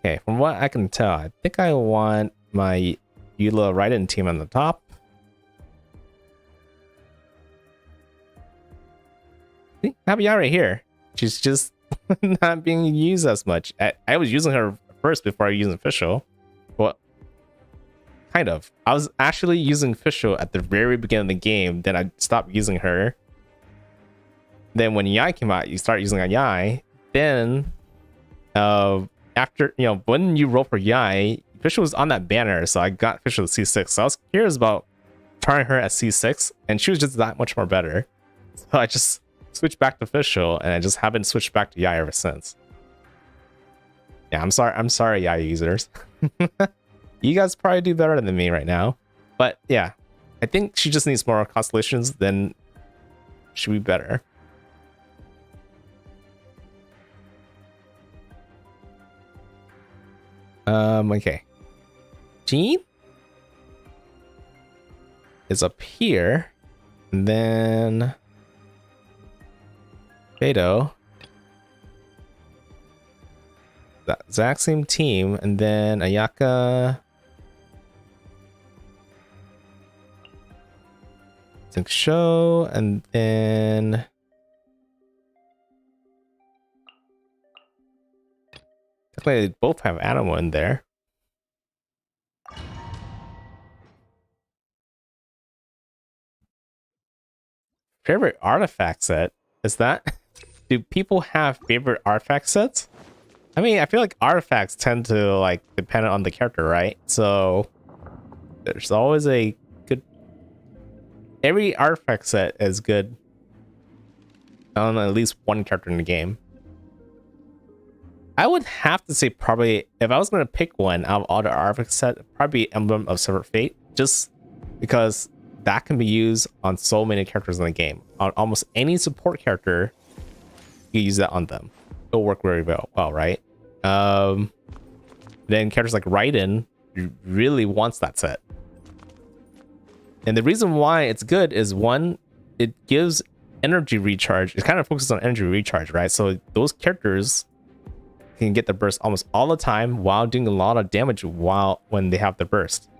Okay, from what I can tell, I think I want my Eula Raiden team on the top. See, Nabiya right here. She's just not being used as much. I was using her first before I used official. Well, kind of. I was actually using Fischl at the very beginning of the game. Then I stopped using her. Then when Yai came out, you start using a Yai. Then, after, you know, when you roll for Yai, Fischl was on that banner, so I got Fischl to C6. So I was curious about trying her at C6, and she was just that much more better. So I just switched back to Fischl, and I just haven't switched back to Yai ever since. Yeah, I'm sorry, Yai users. You guys probably do better than me right now. But yeah, I think she just needs more constellations, then she'll be better. Okay. Jean is up here. And then Beto. That exact same team. And then Ayaka. Show, and then technically they both have animal in there. Favorite artifact set? Is that do people have favorite artifact sets? I mean, I feel like artifacts tend to like depend on the character, right? So there's always a good, every artifact set is good on at least one character in the game. I would have to say probably, if I was going to pick one out of all the artifact set, probably Emblem of Severed Fate, just because that can be used on so many characters in the game. On almost any support character, you use that on them. It'll work very well, right? Then characters like Raiden really wants that set. And the reason why it's good is, one, it gives energy recharge. It kind of focuses on energy recharge, right? So those characters can get the burst almost all the time while doing a lot of damage when they have the burst.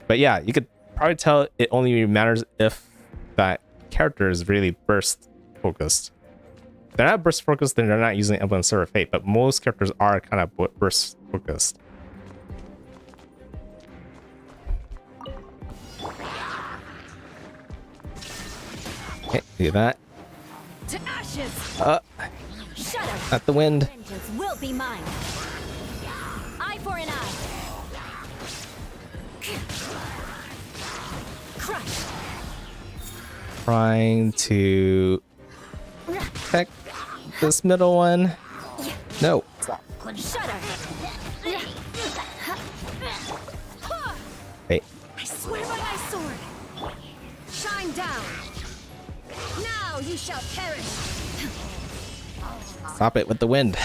But yeah, you could probably tell it only matters if that character is really burst focused. If they're not burst focused, then they're not using Emblem of Severed Fate, but most characters are kind of burst focused. Okay, do that. To ashes. Shut up. Not the wind. Vengeance will be mine. Eye for an eye. Crush. Trying to protect this middle one. No. Stop. Shudder. Wait. I swear by my sword. Shine down. Now you shall perish. Stop it with the wind.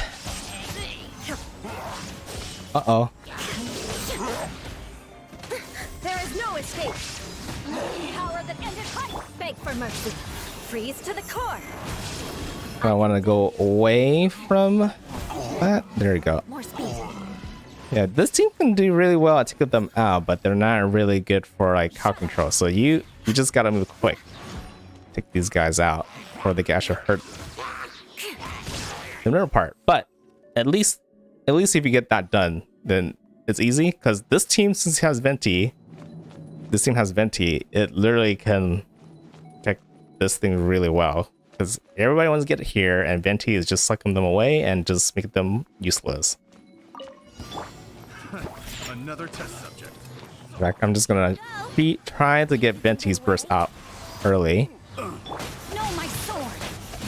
Uh-oh. There is no escape. Power that ended life. Beg for mercy. Freeze to the core. I want to go away from that. There we go. More speed. Yeah, this team can do really well at taking them out, but they're not really good for like cow control. So you just gotta move quick. Take these guys out before they can actually hurt the middle part. But at least if you get that done, then it's easy, because this team, since it has Venti, it literally can protect this thing really well, because everybody wants to get it here, and Venti is just sucking them away and just making them useless. Another test subject. In fact, I'm just gonna try to get Venti's burst out early. Know my sword.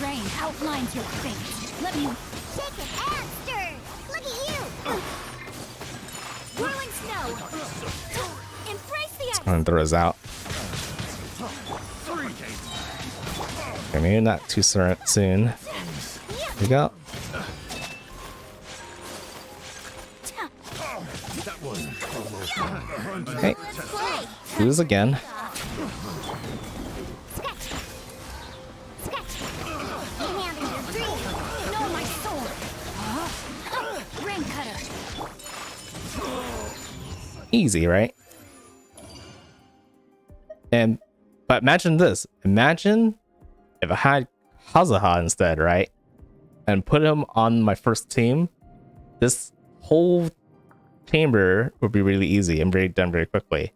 Rain outlines your fate. Let me shake it and stir. Look at you. Whirling snow. Embrace the ice. I'm gonna throw this out. Okay, maybe not too soon. Here we go. Okay, do this again. Know my sword. Rain cutter. Easy, right? But imagine this. Imagine if I had Kazuha instead, right? And put him on my first team. This whole chamber would be really easy and very done very quickly.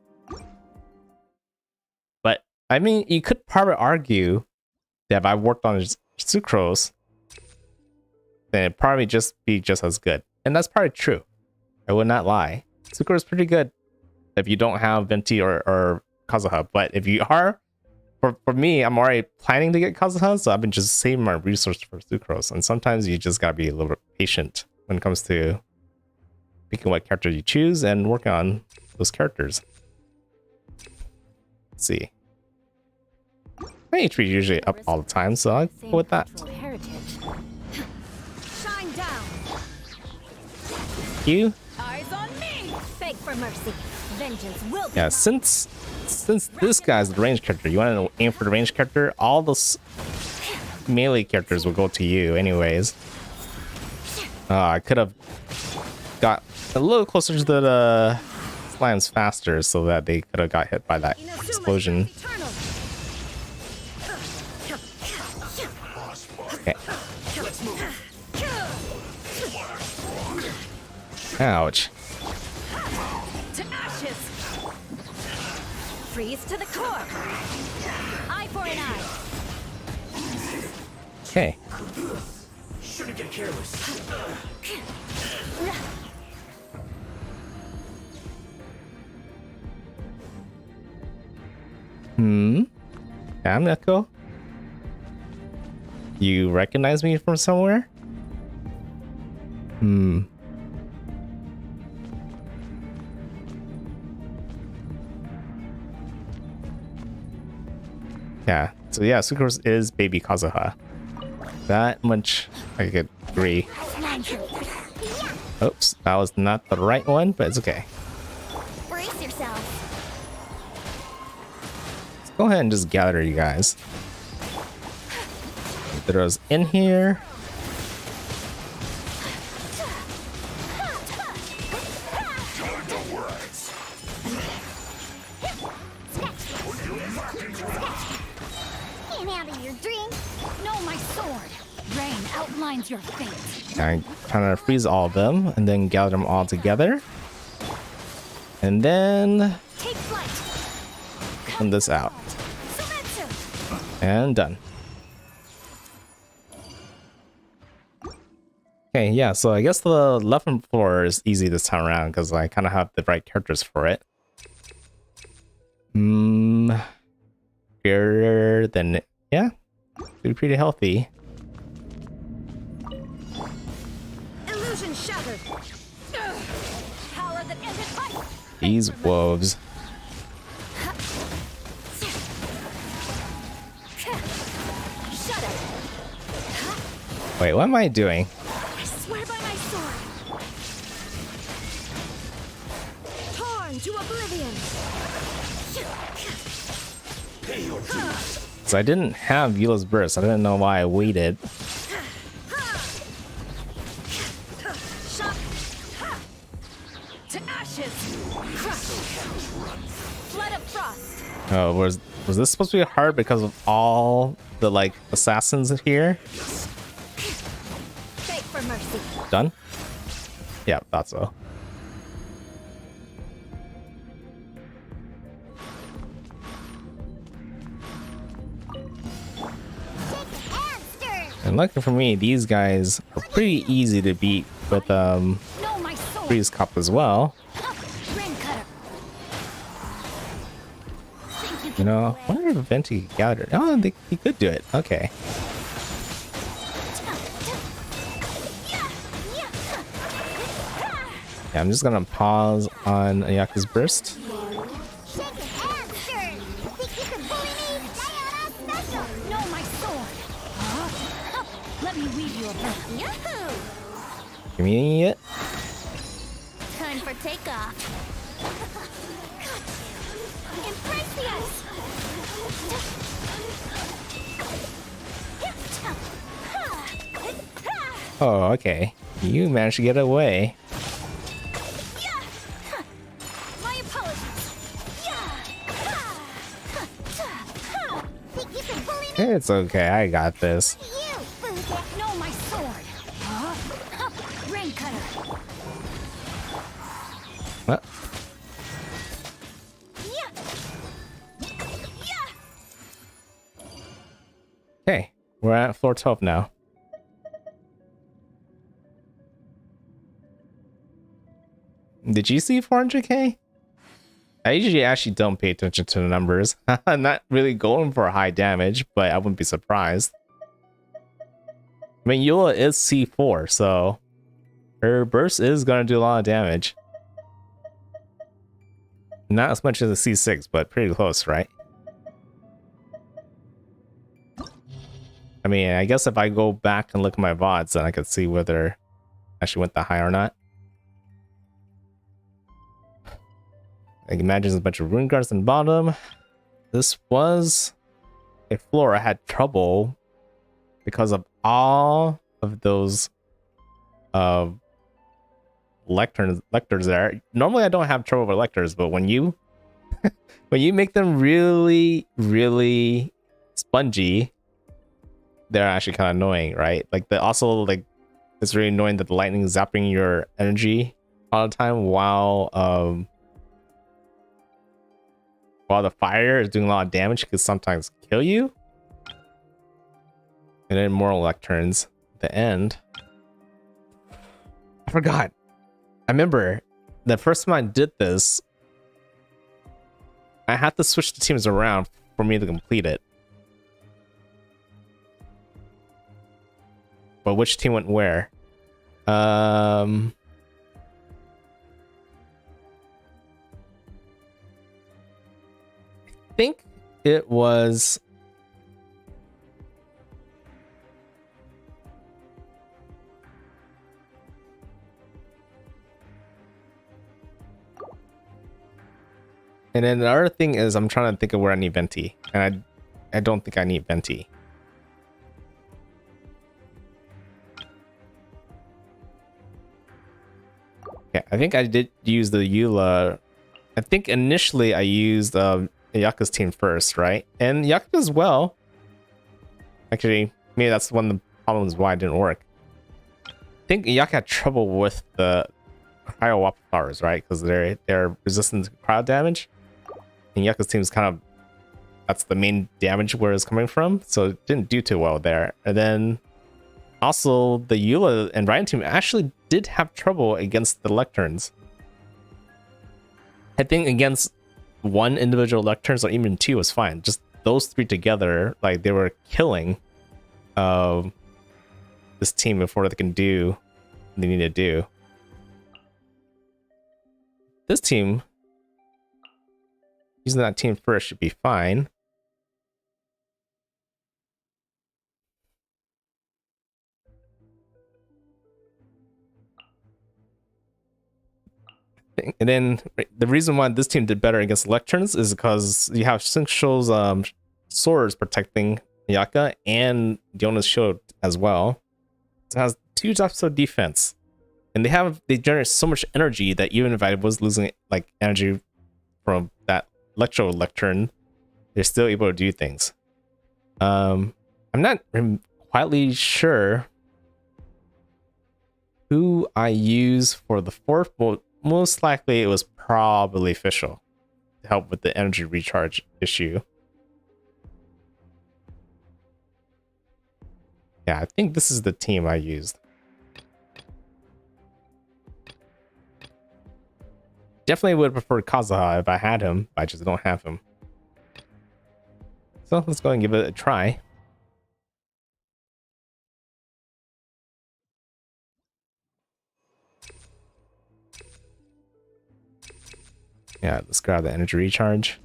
But I mean, you could probably argue that if I worked on sucrose, then it'd probably just be just as good. And that's probably true. I would not lie. Sucrose is pretty good if you don't have Venti or Kazuha. But if you are, for me, I'm already planning to get Kazuha, so I've been just saving my resource for sucrose. And sometimes you just gotta be a little bit patient when it comes to picking what character you choose and working on those characters. Let's see. My HP is usually up all the time, so I'll go with that. Shine down. You? Eyes on me. Beg for mercy. Vengeance will be Yeah, mine. since this guy's the range character, you want to aim for the range character, all those melee characters will go to you anyways. I could have got a little closer to the slimes faster so that they could have got hit by that explosion. Okay. Ouch. To ashes. Freeze to the core. Eye for an eye. Okay. Shouldn't get careless. NoukonNeko? You recognize me from somewhere? Yeah. So yeah, Sucrose is baby Kazuha. That much I could agree. Oops, that was not the right one, but it's okay. Brace yourself. Let's go ahead and just gather you guys. Get those in here. Get out of your dream. No, my sword. Rain outlines your fate. I'm trying to freeze all of them and then gather them all together. And then Take flight. send this out. Sumetsu. And done. Okay, yeah, so I guess the level 4 is easy this time around because I kind of have the right characters for it. Bigger than, yeah, pretty healthy. Illusion shattered. Power that ended life. These wolves. Shut up. Wait, what am I doing? I swear by my sword. Torn to oblivion. So I didn't have Eula's burst. I didn't know why I waited. Shock. To ashes. Crush. Flood of frost. Oh, was this supposed to be hard because of all the like assassins here? Beg for mercy. Done? Yeah, thought so. And lucky for me, these guys are pretty easy to beat with No, my sword. Freeze Cup as well. Ring cutter. You know, I wonder if Venti could gather. Oh, he could do it. Okay. Yeah, I'm just gonna pause on Ayaka's burst. No, my sword. Let me weave you a burst. Yahoo! Give me it. Time for takeoff. Embrace the ice. Oh, okay. You managed to get away. My apologies. Think you can bully me? It's okay. I got this. No, my sword. Rain cutter. We're at floor 12 now. Did you see 400k? I usually actually don't pay attention to the numbers. I'm not really going for high damage, but I wouldn't be surprised. I mean, Eula is C4, so her burst is going to do a lot of damage. Not as much as a C6, but pretty close, right? I mean, I guess if I go back and look at my VODs, then I could see whether I actually went that high or not. I can imagine there's a bunch of rune guards on the bottom. This was a floor I had trouble because of all of those lectors there. Normally I don't have trouble with lectors, but when you when you make them really, really spongy, they're actually kind of annoying, right? Like it's really annoying that the lightning is zapping your energy all the time while the fire is doing a lot of damage, could sometimes kill you. And then more lecterns at the end. I forgot. I remember the first time I did this, I had to switch the teams around for me to complete it. But which team went where? I think it was and then the other thing is I'm trying to think of where I need Venti, and I don't think I need Venti. Yeah, I think I did use the Eula. I think initially I used Yaka's team first, right? And Yaka as well. Actually, maybe that's one of the problems why it didn't work. I think Yaka had trouble with the cryo wap powers, right? Because they're resistant to cryo damage. And Yaka's team is kind of, that's the main damage where it's coming from, so it didn't do too well there. And then also the Eula and Ryan team actually did have trouble against the lecterns. I think against one individual lecterns or even two was fine. Just those three together, like they were killing this team before they can do what they need to do. This team, using that team first should be fine. And then the reason why this team did better against lecterns is because you have Xingqiu's swords protecting Yaka and Diona's shield as well. So it has two types of defense. And they generate so much energy that even if I was losing like energy from that electro lectern, they're still able to do things. I'm not quietly sure who I use for the fourth, but most likely it was probably Official to help with the energy recharge issue. Yeah, I think this is the team I used. Definitely would have preferred Kazuha if I had him, but I just don't have him. So let's go and give it a try. Yeah, let's grab the energy recharge.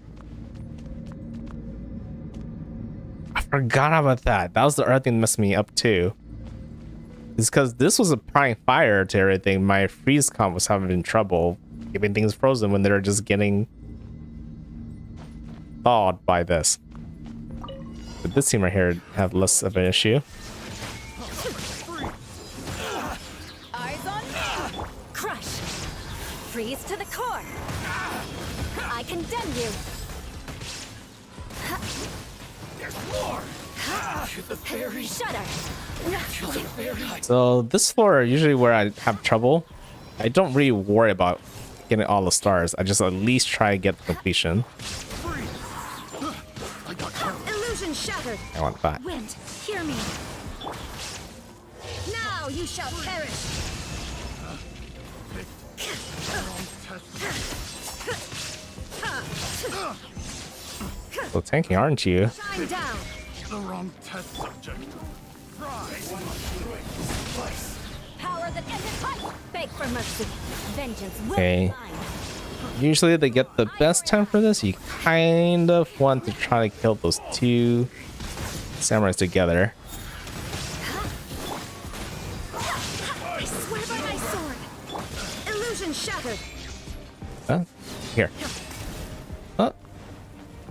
I forgot about that. That was the other thing that messed me up too. It's because this was applying fire to everything. My freeze comp was having trouble keeping things frozen when they're just getting thawed by this. But this team right here have less of an issue. Eyes on me. Crush. Freeze to the core. I condemn you. There's more. The fairy. Shudder. The fairy. So this floor usually where I have trouble. I don't really worry about getting all the stars. I just at least try to get the completion. I got careless. Illusion shattered. I want that. Wind, hear me. Now you shall perish. So tanking, aren't you? Shine down. The wrong test subject. Power that ended life. Beg for mercy. Vengeance will Okay. be mine. Usually they get the best time for this. You kind of want to try to kill those two samurais together. I swear by my sword. Illusion shattered. Huh? Here. Oh.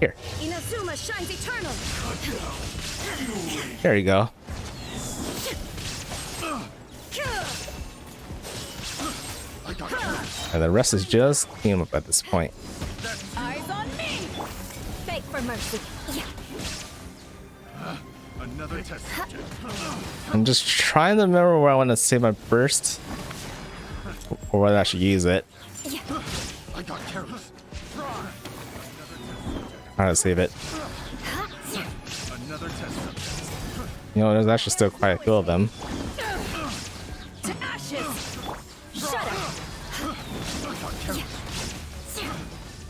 Here. Inazuma shines eternal. There you go. And the rest is just team up at this point. Eyes on me. Beg for mercy. Another test subject. I'm just trying to remember where I want to save my burst. Or whether I should use it. I got careless. Trying to save it. Another test subject. You know, there's actually still quite a few of them. To ashes. Shut up.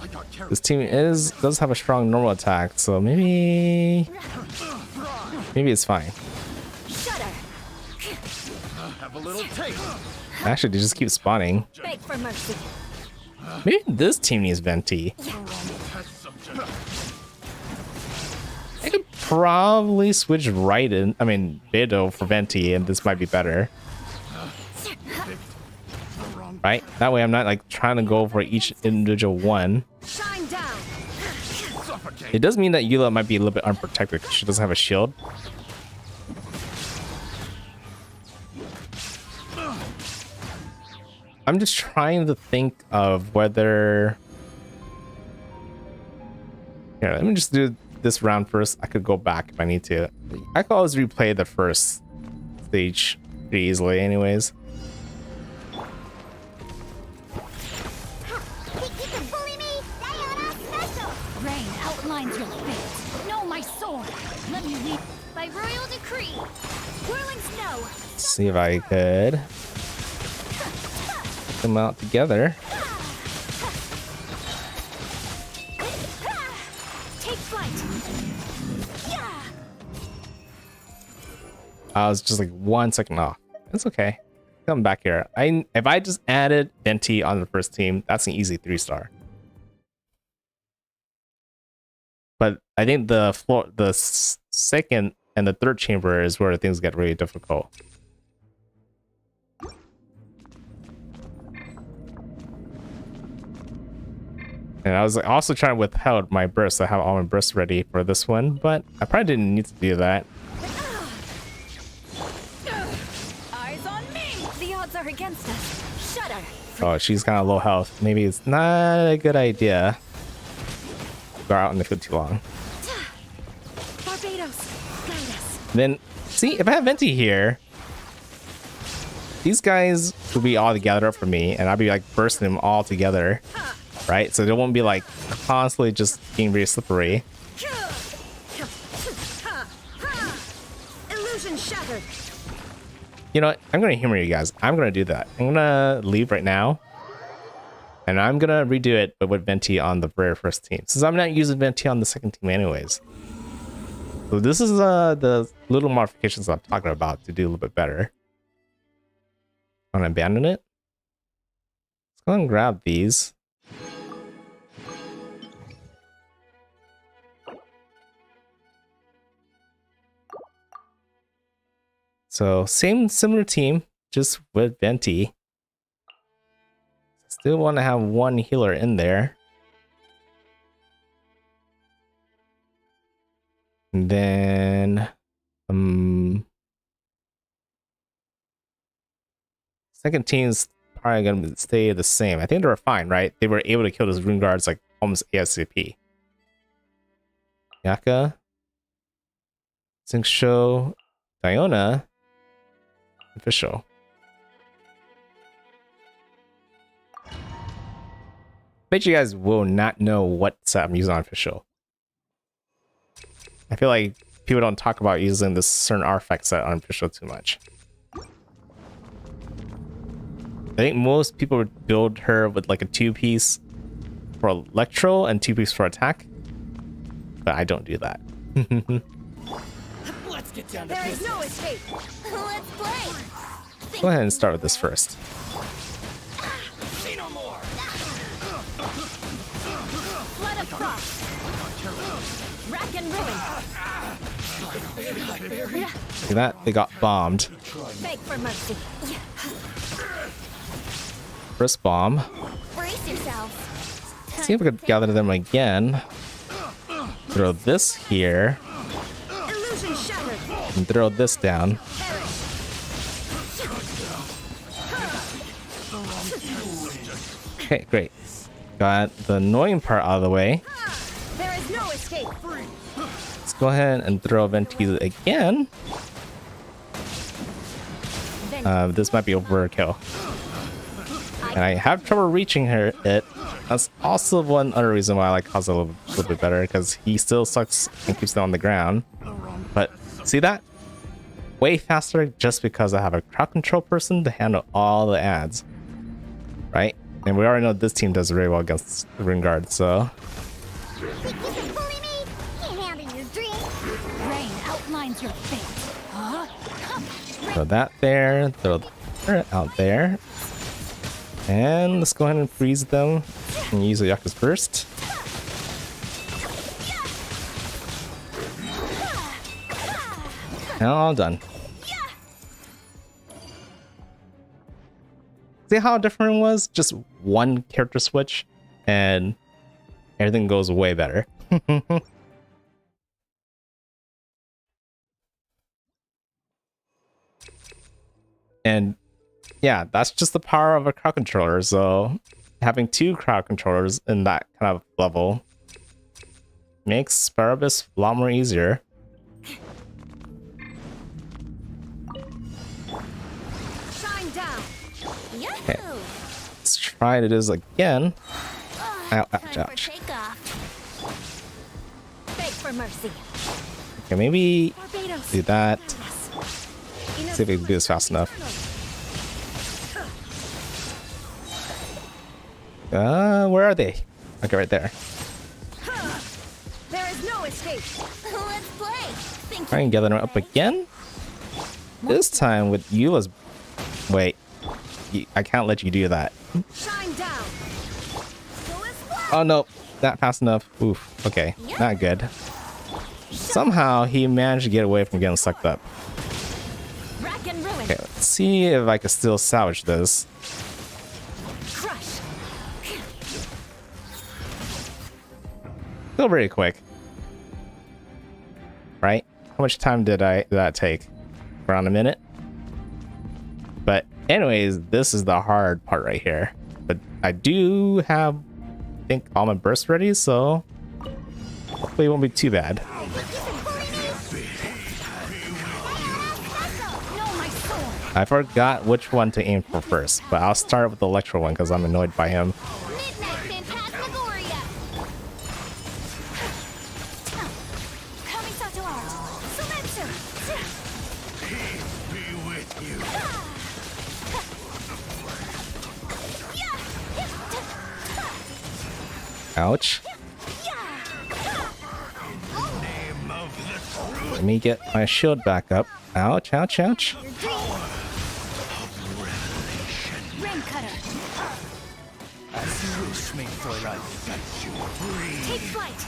I got careless. This team does have a strong normal attack, so maybe it's fine. Shudder. Have a little taste. Actually, they just keep spawning. Beg for mercy. Maybe this team needs Venti. The wrong test subject. I could probably switch Beto for Venti, and this might be better. Right? That way I'm not like trying to go for each individual one. Shine down. Suffocate. It does mean that Eula might be a little bit unprotected because she doesn't have a shield. I'm just trying to think of whether... Here, let me just do this round first. I could go back if I need to. I could always replay the first stage pretty easily anyways. Rain outlines your fate. Know my sword. Let me lead by royal decree. Whirling snow. Let's see if I could put them out together. Take flight. Yeah. I was just like 1 second off. It's okay. Come back here. If I just added Venti on the first team, that's an easy 3-star. But I think the second and the third chamber is where things get really difficult. And I was like, also trying to withhold my burst. I have all my bursts ready for this one, but I probably didn't need to do that. Eyes on me. The odds are against us. Shudder. Oh, she's kind of low health. Maybe it's not a good idea. Go out in the field too long. Barbados. Guide us. Then, see, if I have Venti here, these guys will be all together for me, and I'll be like bursting them all together, right? So they won't be like constantly just being really slippery. Illusion shattered. You know what? I'm gonna humor you guys. I'm gonna do that. I'm gonna leave right now, and I'm gonna redo it, but with Venti on the very first team, since I'm not using Venti on the second team anyways. So this is the little modifications I'm talking about to do a little bit better. I'm gonna abandon it. Let's go and grab these. So similar team, just with Venti. Still want to have one healer in there. And then second team's probably gonna stay the same. I think they were fine, right? They were able to kill those rune guards like almost ASAP. Yaka, Xingqiu, Diona, official. Bet you guys will not know what set I'm using on official. I feel like people don't talk about using this certain artifact set on official too much. I think most people would build her with like a 2-piece for electro and 2-piece for attack, but I don't do that. Let's get down to There is business. no escape. Let's play. Go ahead and start with this first. See no more. Flood of frost. Rack and ruin. See that? They got bombed. Beg for mercy. First bomb. Brace yourselves. See if we could gather them again. Throw this here Illusion shattered. and throw this down. Okay, great. Got the annoying part out of the way. There is no escape. Let's go ahead and throw Vtuber again. This might be overkill. And I have trouble reaching her. That's also one other reason why I like Kaza a little bit better, because he still sucks and keeps them on the ground. But see that? Way faster just because I have a crowd control person to handle all the ads. Right? And we already know this team does very well against the Ring Guard, so... Rain outlines your fate. Huh? Throw that there, throw her out there. And let's go ahead and freeze them and use the Yaku's Burst. Now all done. See how different it was? Just one character switch and everything goes way better. And yeah, that's just the power of a crowd controller. So having 2 crowd controllers in that kind of level makes Sparabus a lot more easier. Shine down. Okay. Let's try to do this again. Ow, ouch, ouch. Beg for mercy. Okay, maybe Barbados. do that. Enough See if we can do this fast enough. Where are they? Okay, right there. There is no escape. Let's play. Try and gather them up again. This time with Eula's. Wait, I can't let you do that. Shine down. Oh no, not fast enough. Oof. Okay, not good. Somehow he managed to get away from getting sucked up. Rack and ruin. Okay, let's see if I can still salvage this. Crush. Still very quick. Right? How much time did that take? Around a minute? But anyways, this is the hard part right here. But I do have, I think, all my bursts ready, so hopefully it won't be too bad. I forgot which one to aim for first, but I'll start with the Electro one because I'm annoyed by him. Midnight Phantasmagoria. Kamisato art. Sumetsu. Be with you. Ouch. Name of the truth. Let me get my shield back up. Ouch, ouch, ouch. Ring cutter. As you wish me, for I set you free. Take flight.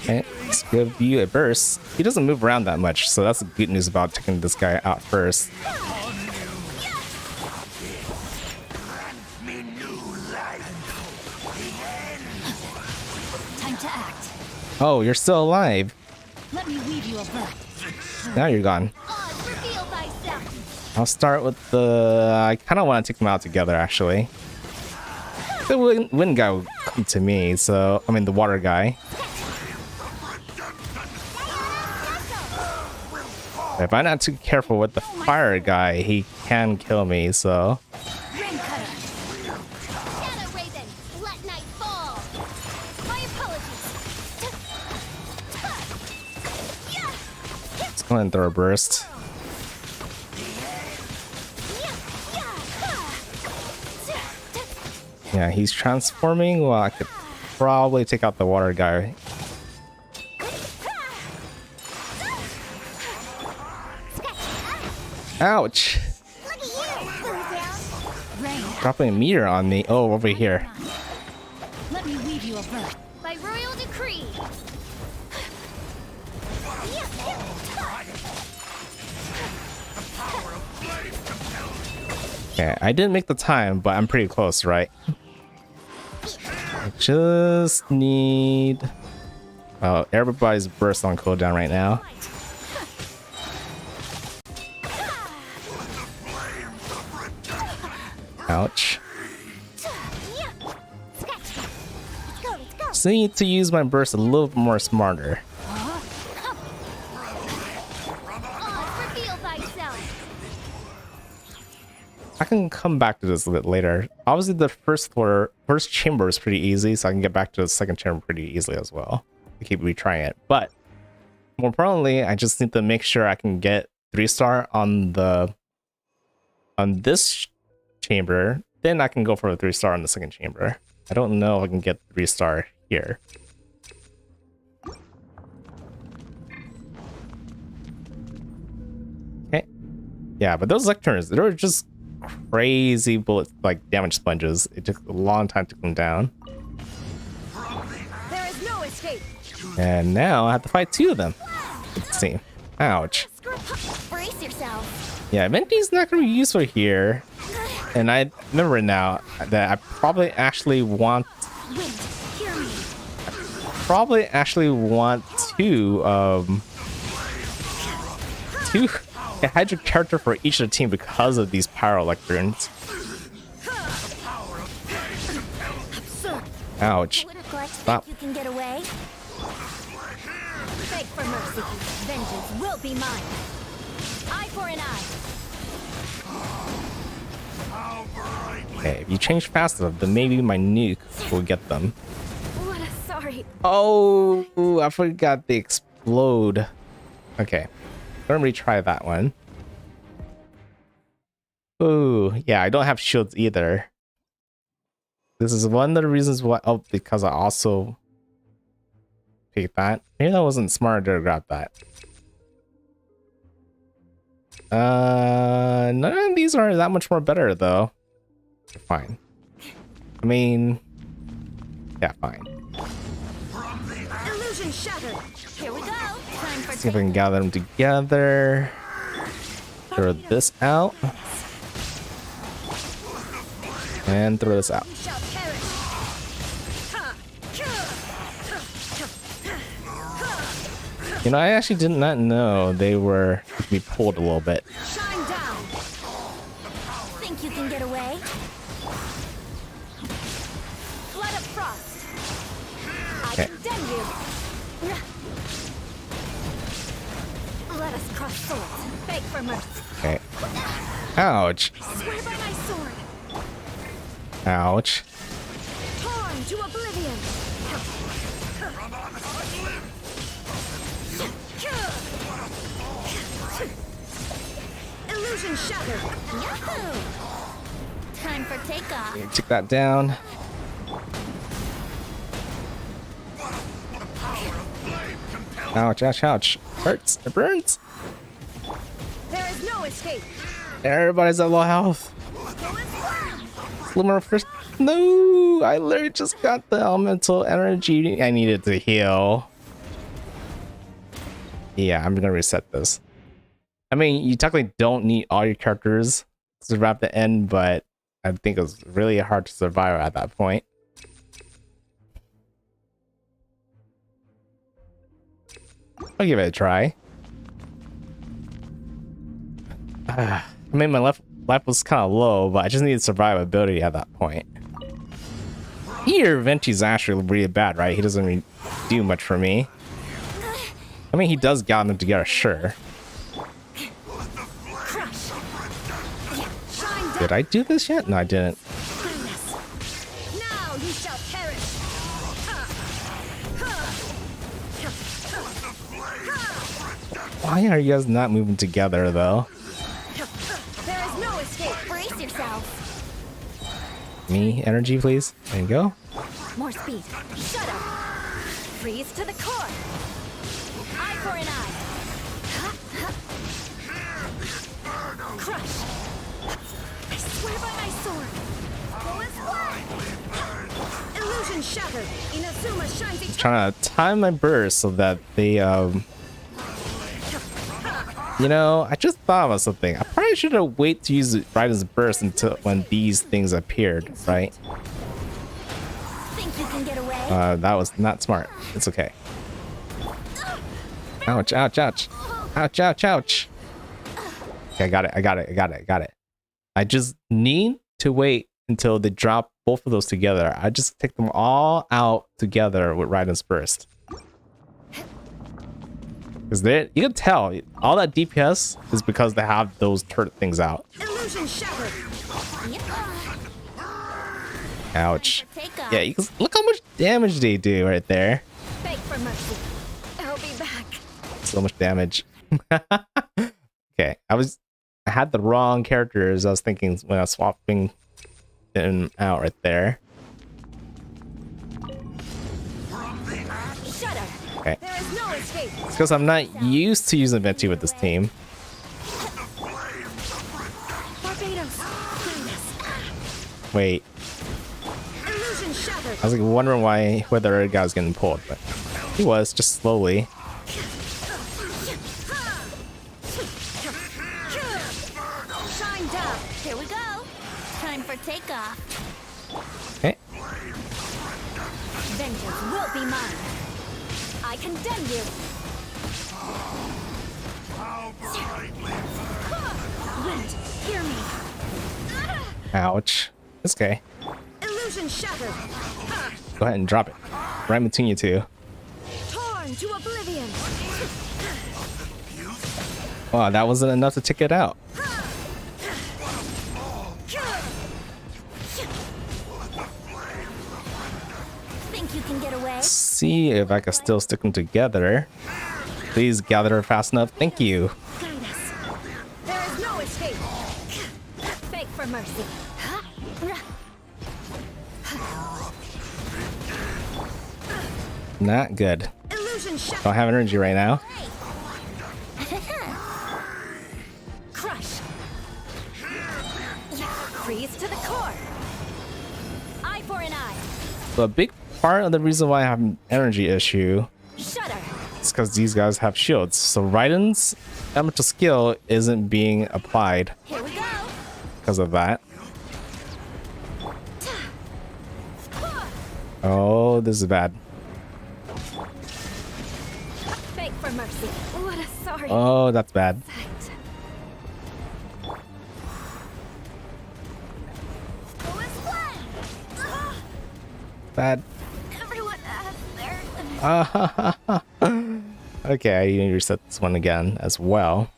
Okay, let's give you a burst. He doesn't move around that much, so that's the good news about taking this guy out first. Me new life. Time to act. Oh, you're still alive. Let me weave you a birth. Now you're gone. Reveal thyself. I'll start with the... I kind of want to take them out together, actually. The wind guy will come to me, so... I mean, the water guy. If I'm not too careful with the fire guy, he can kill me, so... Ring cutter. Shadow Raven. Let night fall. My apologies. Go ahead and throw a burst. Yeah, he's transforming. Well, I could probably take out the water guy. Ouch! Dropping a meteor on me. Oh, over here. Let me weave you a verse. By royal decree. Okay, I didn't make the time, but I'm pretty close, right? I just need... Oh, everybody's burst on cooldown right now. Ouch. Still need to use my burst a little bit more smarter. Reveal thyself. I can come back to this a bit later. Obviously, the first chamber is pretty easy, so I can get back to the second chamber pretty easily as well. I keep retrying it, but more importantly, I just need to make sure I can get 3-star on this chamber. Then I can go for a 3-star on the second chamber. I don't know if I can get 3-star here. Okay. Yeah, but those lecterns, they were just crazy bullet like damage sponges. It took a long time to come down. There is no escape. And now I have to fight 2 of them. Let's see. Ouch. Brace yourself. Yeah, Venti's not going to be useful here. And I remember now that I probably actually want... Wind, hear me. to a Hydra character for each of the team because of these pyro lecterns. Ouch. Stop. You can get away. Beg for mercy. Vengeance will be mine. Eye for an eye. Okay, if you change fast enough, then maybe my nuke will get them. What a sorry. Oh, I forgot they explode. Okay, let me retry that one. Oh, yeah, I don't have shields either. This is one of the reasons why. Oh, because I also picked that. Maybe that wasn't smart to grab that. None of these are that much more better though. Fine. I mean, yeah, fine. Illusion shattered. Here we go. Time for See if I can gather them together. Throw this out. And throw this out. shall perish. You know, I actually did not know they were to be pulled a little bit. Shine down. Think you can get away? Flood of frost. I Okay. condemn you. Let us cross swords. Beg for mercy. Okay. Ouch. Swear by my sword. Ouch. Torn to oblivion. Illusion shattered. Yahoo! Time for takeoff. Take that down. Ouch, ouch, ouch. Hurts. It burns. There is no escape. Everybody's at low health. Slimmer first. No, I literally just got the elemental energy I needed to heal. Yeah, I'm gonna reset this. I mean, you technically don't need all your characters to survive the end, but I think it was really hard to survive at that point. I'll give it a try. I mean, my life was kind of low, but I just needed survivability at that point. Here, Venti's actually really bad, right? He doesn't really do much for me. I mean, he does gather them together, sure. Did I do this yet? No, I didn't. Now you shall perish. Why are you guys not moving together though? There is no escape. Brace yourself. Me, energy, please. There you go. More speed. Shut up. Freeze to the core. Eye for an eye. Crush. I swear by my sword. Illusion shattered. Inazuma shines eternal. Trying to time my burst so that they you know, I just thought about something. I probably should have waited to use Raiden's burst until when these things appeared, right? Think you can get away? That was not smart. It's okay. Ouch, ouch, ouch. Ouch, ouch, ouch. Okay, I got it. I just need to wait until they drop both of those together. I just take them all out together with Raiden's burst. Because you can tell all that DPS is because they have those turret things out. Illusion shattered. Ouch. Yeah, you can, look how much damage they do right there. Beg for mercy. I'll be back. So much damage. Okay, I had the wrong characters. I was thinking when I was swapping them out right there. Shut up. Okay. There is no escape. It's because I'm not used to using Venti with this team. Barbados. Wait, Illusion shattered. I was like wondering whether the guy was getting pulled, but he was just slowly. Shine down. Here we go. Time for takeoff. Okay. Vengeance will be mine. I condemn you. Wind, hear me. Ouch. It's okay. Illusion shattered. Go ahead and drop it. Right between you two. Torn to oblivion. Wow, that wasn't enough to take it out. Think you can get away? See if I can still stick them together. Please gather fast enough. Thank you. Guide us. There is no escape. Beg for mercy. Not good. Illusion shattered. Don't have energy right now. Crush. Freeze to the core. Eye for an eye. So a big part of the reason why I have an energy issue Shudder. is because these guys have shields. So Raiden's elemental skill isn't being applied Here we go. because of that. Oh, this is bad. Beg for mercy. What a sorry Oh, that's bad. sight. Bad. Everyone has their... Okay, I need to reset this one again as well.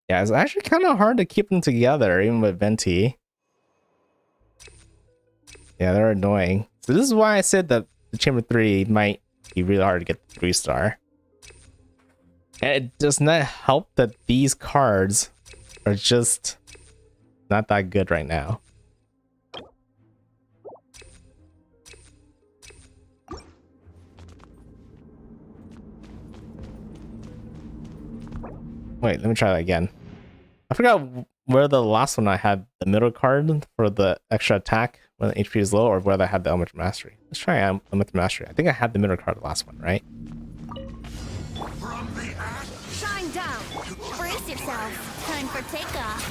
Yeah, it's actually kind of hard to keep them together, even with Venti. Yeah, they're annoying. So this is why I said that the Chamber 3 might be really hard to get the 3-star. And it does not help that these cards are just not that good right now. Wait, let me try that again. I forgot where the last one I had the middle card for the extra attack when the HP is low, or whether I had the Elemental Mastery. Let's try Elemental Mastery. I think I had the middle card the last one, right? Shine down. Brace yourself. Time for takeoff.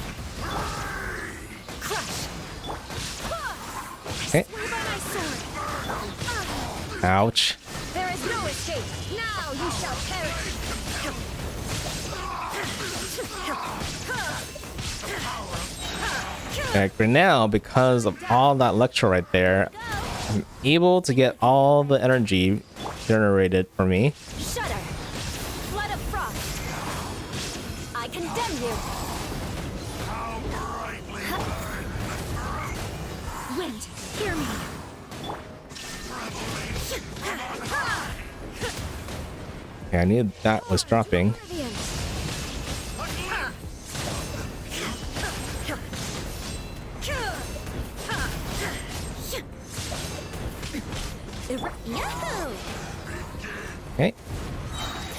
Crush. Okay. Swear by my sword. Ouch. There is no escape. Now you shall perish. Like for now, because of all that lecture right there, I'm able to get all the energy generated for me. Shudder. Flood of frost. I condemn you. Wind, hear me. Okay, I knew that was dropping. Okay,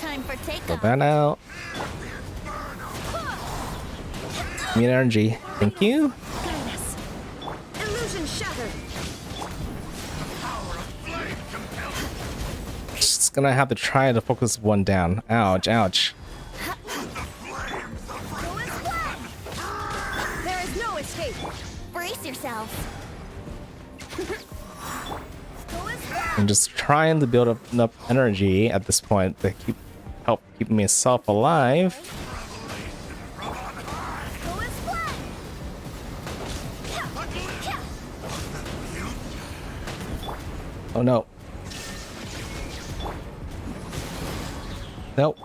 Time for put takeoff. that out. Give me energy. Thank you. Goodness. Illusion shattered. Just gonna have to try to focus one down. Ouch, ouch. There is no escape. Brace yourself. I'm just trying to build up enough energy at this point to help keep myself alive. Oh no. Nope.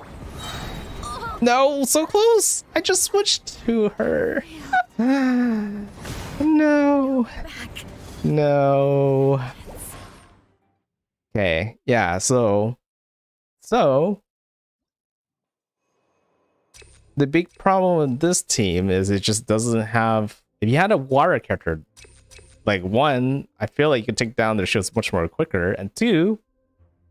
No, so close. I just switched to her. No. No. Okay, yeah, so the big problem with this team is it just doesn't have, if you had a water character, like one, I feel like you could take down their shields much more quicker, and two,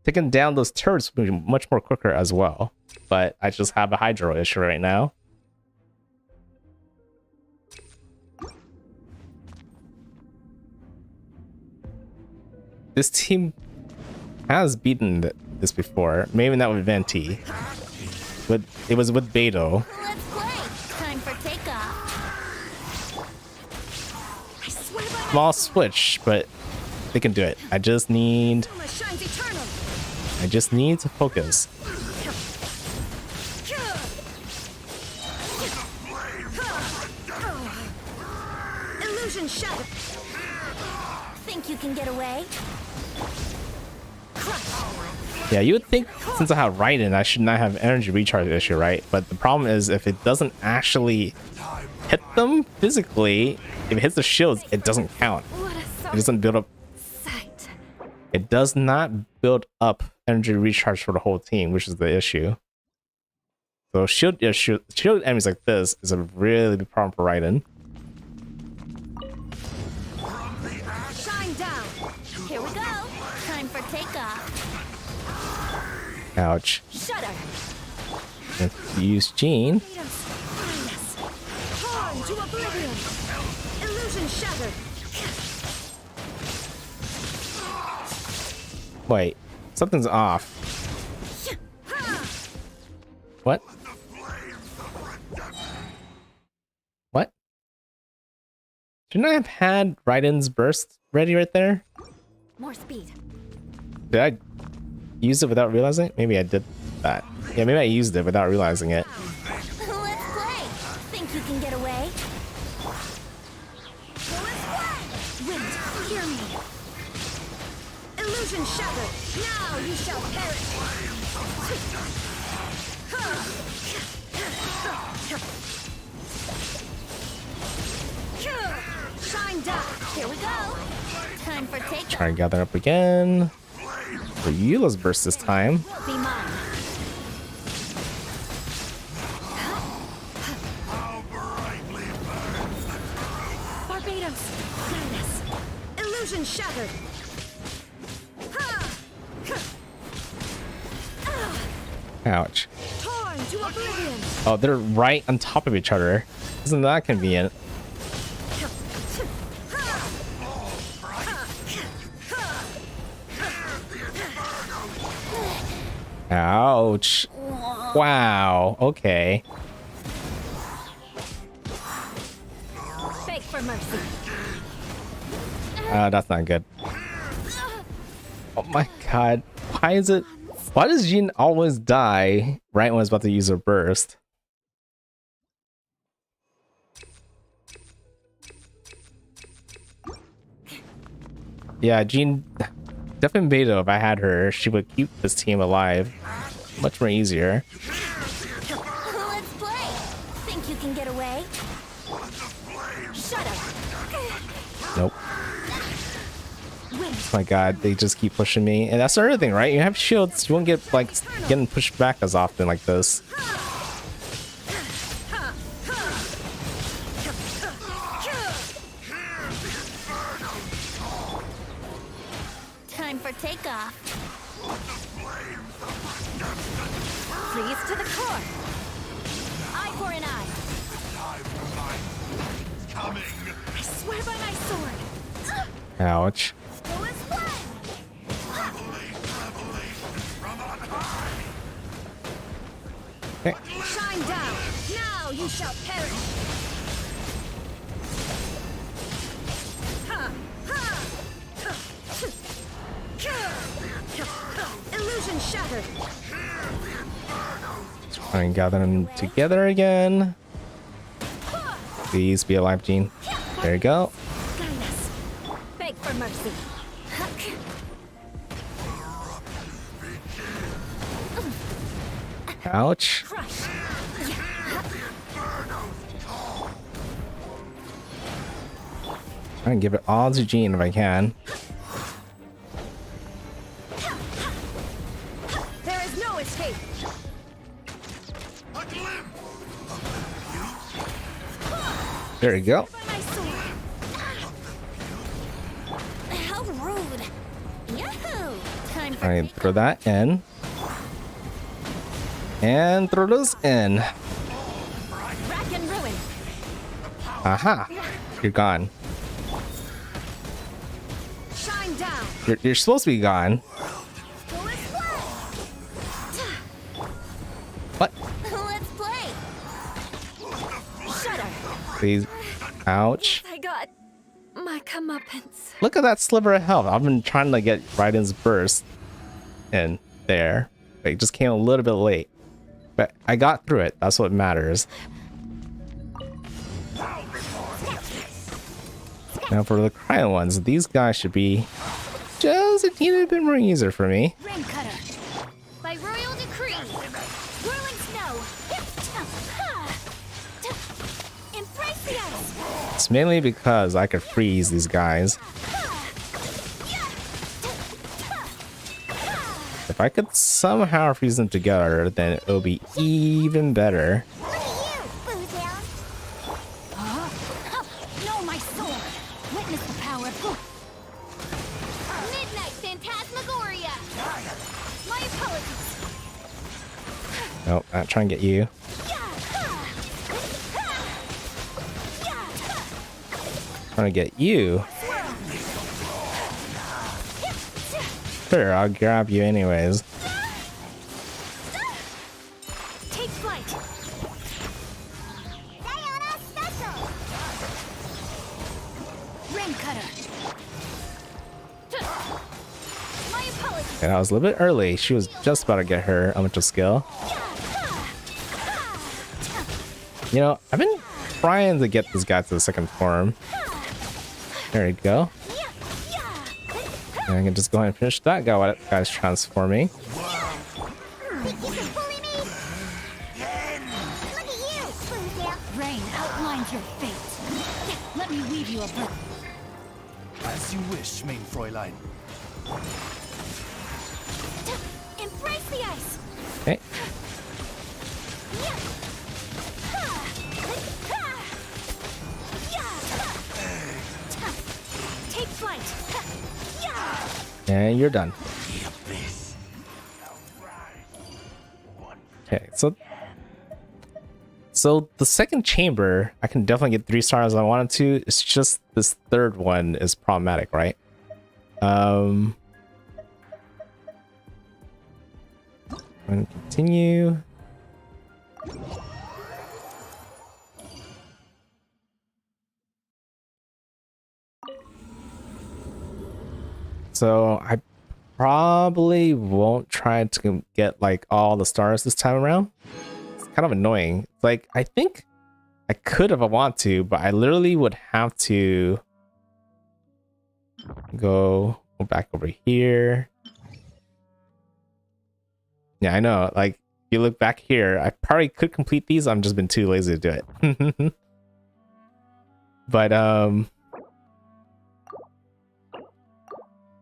taking down those turrets would be much more quicker as well. But I just have a hydro issue right now. This team has beaten this before. Maybe not with Venti, but it was with Beto. Let's play. Time for takeoff. I swear by Small switch, but they can do it. I just need my shines eternal. to focus. Illusion shattered. Think you can get away? Yeah, you would think since I have Raiden, I should not have energy recharge issue, right? But the problem is if it doesn't actually hit them physically, if it hits the shields, it doesn't count. What a It doesn't build up. sight. It does not build up energy recharge for the whole team, which is the issue. So shield enemies like this is a really big problem for Raiden. Shine down. Here we go. Time for takeoff. Ouch. Shudder. Let's use Jean. Torn to oblivion. Illusion shattered. Wait, something's off. What? What? Shouldn't I have had Raiden's burst ready right there? More speed. Did I use it without realizing it? Maybe I did that. Yeah, maybe I used it without realizing it. Let's play. Think you can get away? Let's play. Wind, hear me. Illusion shattered. Now you shall perish. Shine down. Here we go. Time for takeoff. Try and gather up again. For Eula's burst this time. Will be mine. Barbados. Goodness. Illusion shattered. Ouch. Torn to oblivion. Oh, they're right on top of each other. Isn't that convenient? Ouch. Wow. Okay. Beg for mercy. That's not good. Oh my god. Why does Jean always die right when it's about to use her burst? Yeah, Jean, definitely Beto, if I had her, she would keep this team alive. Much more easier. Let's play. Think you can get away? Shut up. Nope. Wind, my god, they just keep pushing me. And that's the other thing, right? You have shields, you won't get like getting pushed back as often like this. Time for takeoff. Freeze to the core. Eye for an eye. I swear by my sword. Ouch. Go as planned. Okay. Shine down. Now you shall perish. Ha! Ha! Illusion shattered. Try and gather them together again. Please be alive, Gene. There you go. Guide us. Beg for mercy. Ouch. Crush. Try and give it all to Gene if I can. There is no escape. There you go. By my sword. How rude. Yahoo! Time for Try and takeoff. throw that in. And throw those in. Rack and ruin. Aha. You're gone. Shine down. You're supposed to be gone. Go as planned. What? Let's play. Shudder. Please. Ouch. I got my comeuppance. Look at that sliver of health. I've been trying to get Raiden's burst in there. But it just came a little bit late. But I got through it. That's what matters. Now for the cryo ones, these guys should be just a teeny bit more easier for me. Rain cutter. By royal decree. Whirling snow. Embrace the ice. It's mainly because I could freeze these guys. If I could somehow freeze them together, then it would be even better. Look at you, Bootown. No, my sword. Witness the power of Midnight Phantasmagoria. My apologies. Nope, not trying to get you. Trying to get you. Sure, I'll grab you anyways. Take flight. Diana special. Rain cutter. My apologies. And I was a little bit early. She was just about to get her elemental skill. You know, I've been trying to get this guy to the second form. There you go. And I can just go ahead and finish that guy while that guy's transforming. Rain outlines your fate. Let me weave you a book. As you wish, main Fräulein. Embrace the ice. Okay. Take flight. And you're done. Okay, so the second chamber, I can definitely get 3 stars if I wanted to. It's just this third one is problematic, right? I'm gonna continue. So I probably won't try to get like all the stars this time around. It's kind of annoying. Like, I think I could if I want to, but I literally would have to go back over here. Yeah, I know. Like, if you look back here, I probably could complete these. I've just been too lazy to do it. But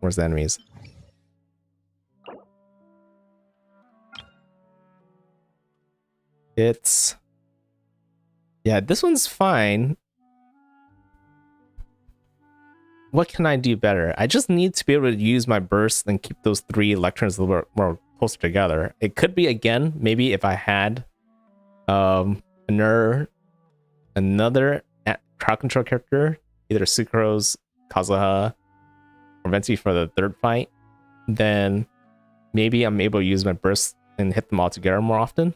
Where's the enemies? It's... Yeah, this one's fine. What can I do better? I just need to be able to use my burst and keep those 3 electrons a little bit more closer together. It could be, again, maybe if I had another crowd control character, either Sucrose, Kazuha, or Venti for the 3rd fight, then maybe I'm able to use my burst and hit them all together more often.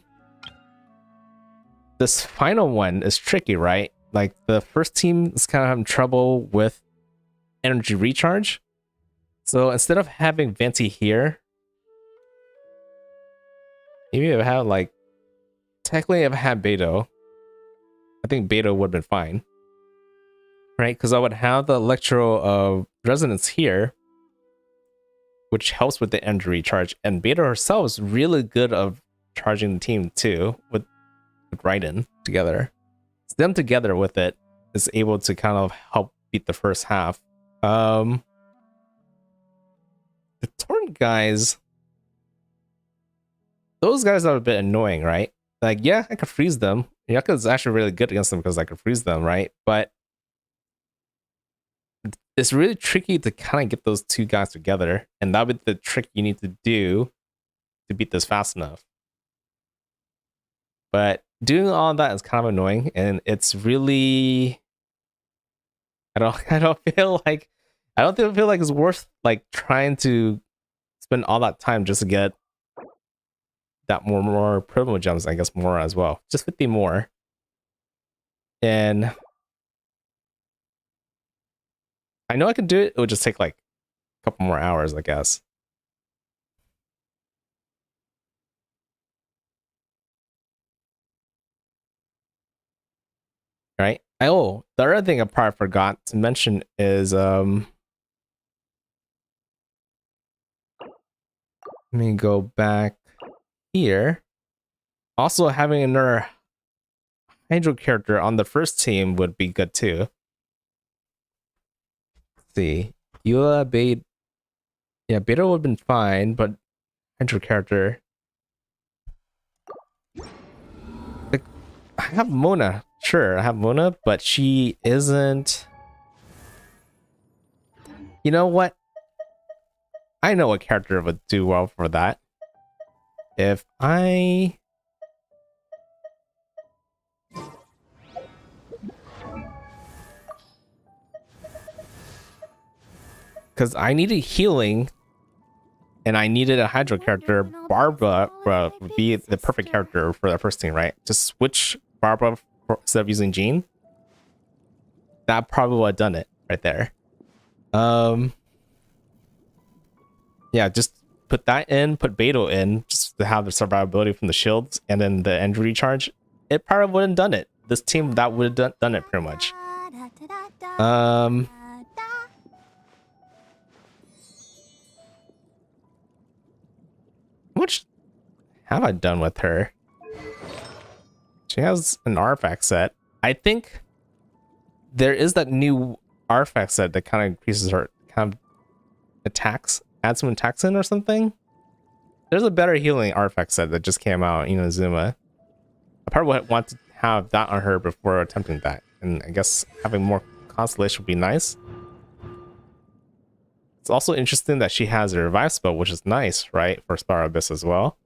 This final one is tricky, right? Like, the first team is kind of having trouble with energy recharge. So instead of having Venti here, maybe if I had, like, technically if I had Beto, I think Beto would have been fine. Right? Because I would have the Electro of Resonance here, which helps with the energy recharge. And Beto herself is really good of charging the team too, with Raiden together. So them together with it is able to kind of help beat the first half. The Torrent guys, those guys are a bit annoying, right? Like, yeah, I could freeze them. Yaku's actually really good against them because I could freeze them, right? But it's really tricky to kind of get those 2 guys together, and that would be the trick you need to do to beat this fast enough. But doing all that is kind of annoying, and it's really... I don't feel like it's worth like trying to spend all that time just to get that more privilege gems, I guess, more as well. Just 50 more. And I know I can do it. It would just take like a couple more hours, I guess. Right? Oh, the other thing I probably forgot to mention is let me go back here. Also, having another Hydro character on the first team would be good too. Let's see, Yua, Beta, yeah, Beta would have been fine, but Hydro character. Like, I have Mona. Sure, I have Mona, but she isn't... You know what? I know a character would do well for that. If I... Because I needed healing, and I needed a Hydro character. Barbara would be the perfect character for the first team, right? Just switch Barbara instead of using Jean. That probably would have done it right there. Yeah, just put that in, put Beto in, just to have the survivability from the shields, and then the energy recharge. It probably wouldn't have done it. This team, that would have done it pretty much. How much have I done with her? She has an artifact set. I think there is that new artifact set that kind of increases her kind of attacks, adds some attacks in or something. There's a better healing artifact set that just came out, you know, Zuma. I probably would want to have that on her before attempting that. And I guess having more constellation would be nice. It's also interesting that she has a revive spell, which is nice, right? For Spiral Abyss as well.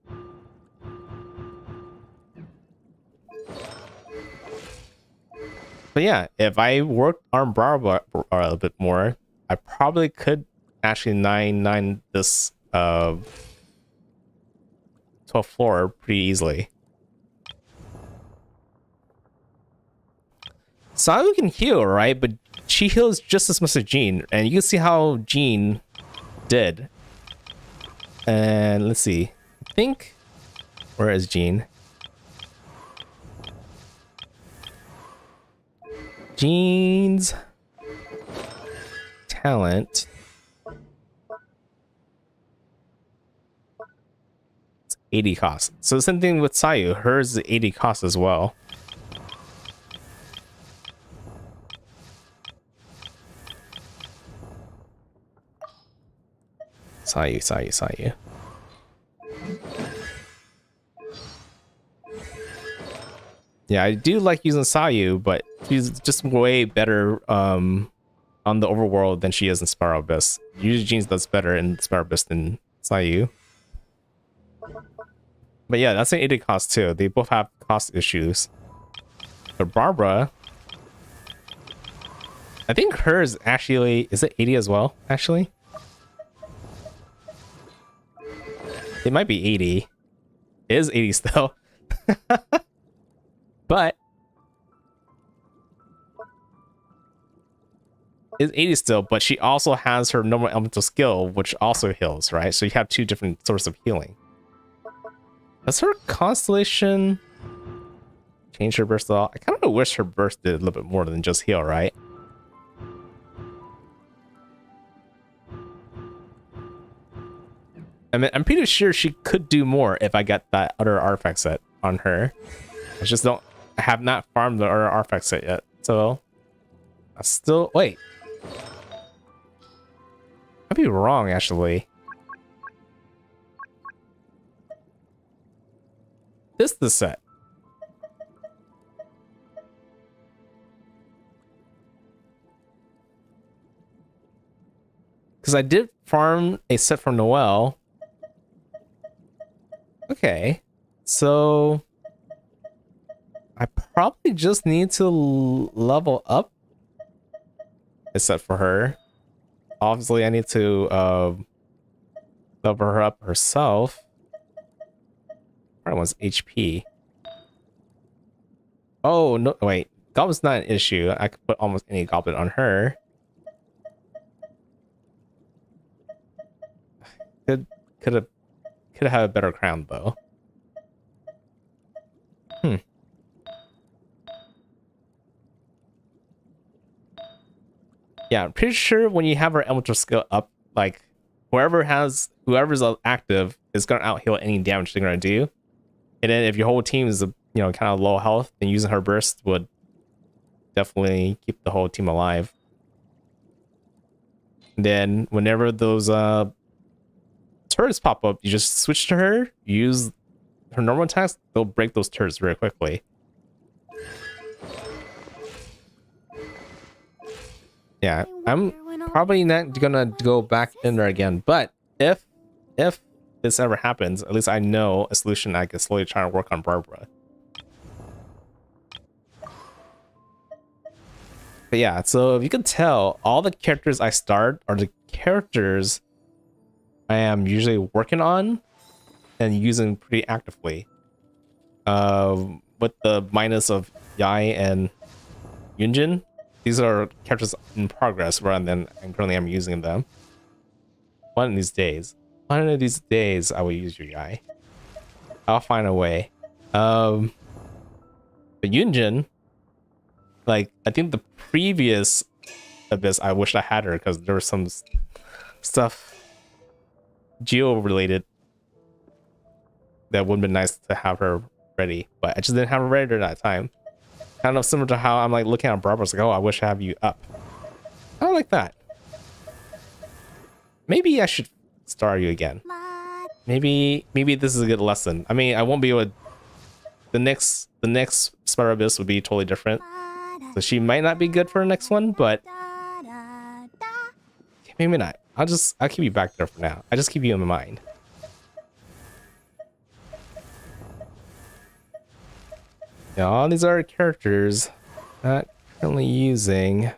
But yeah, if I worked on Barbara a little bit more, I probably could actually 9-9 this 12th floor pretty easily. Sayu can heal, right? But she heals just as much as Jean, and you can see how Jean did. And let's see. I think... Where is Jean? Jean's talent. It's 80 cost. So the same thing with Sayu. Hers is 80 cost as well. Saw you. Yeah, I do like using Sayu, but she's just way better on the overworld than she is in Spiral Abyss. Usually Jeans does better in Spiral Abyss than Sayu. But yeah, that's an 80 cost too. They both have cost issues. But Barbara, I think hers actually, is it 80 as well, actually? It might be 80. It is 80 still. But it's 80 still, but she also has her normal elemental skill, which also heals, right? So you have two different sources of healing. Does her constellation change her burst at all? I kind of wish her burst did a little bit more than just heal, right? I mean, I'm pretty sure she could do more if I get that other artifact set on her. I have not farmed the other artifact set yet, so I still wait. I'd be wrong actually. This is the set. Because I did farm a set for Noelle. Okay, so I probably just need to level up a set for her. Obviously, I need to level her up herself. Probably wants HP. Oh, no, wait. Goblin's not an issue. I could put almost any goblin on her. Could have had a better crown, though. Yeah, I'm pretty sure when you have our elemental skill up, like whoever's active is gonna out heal any damage they're gonna do. And then if your whole team is kind of low health, then using her burst would definitely keep the whole team alive. And then whenever those turrets pop up, you just switch to her, use her normal attacks, they'll break those turrets very quickly. Yeah, I'm probably not gonna go back in there again, but if this ever happens, at least I know a solution I can slowly try to work on Barbara. But yeah, so if you can tell, all the characters I start are the characters I am usually working on and using pretty actively. With the minus of Yai and Yunjin, these are characters in progress rather than currently I'm using them. One of these days I will use your Yai. I'll find a way. But Yunjin, like, I think the previous Abyss, I wish I had her because there was some stuff geo related that would have been nice to have her ready, but I just didn't have her ready during that time. Kind of similar to how I'm like looking at Barbara's like, oh, I wish I have you up. I don't like that. Maybe I should star you again. Maybe this is a good lesson. I mean, I won't be able to, the next Spiral Abyss would be totally different. So she might not be good for the next one, but maybe not. I'll keep you back there for now. I just keep you in my mind. Yeah, all these are characters not currently using. I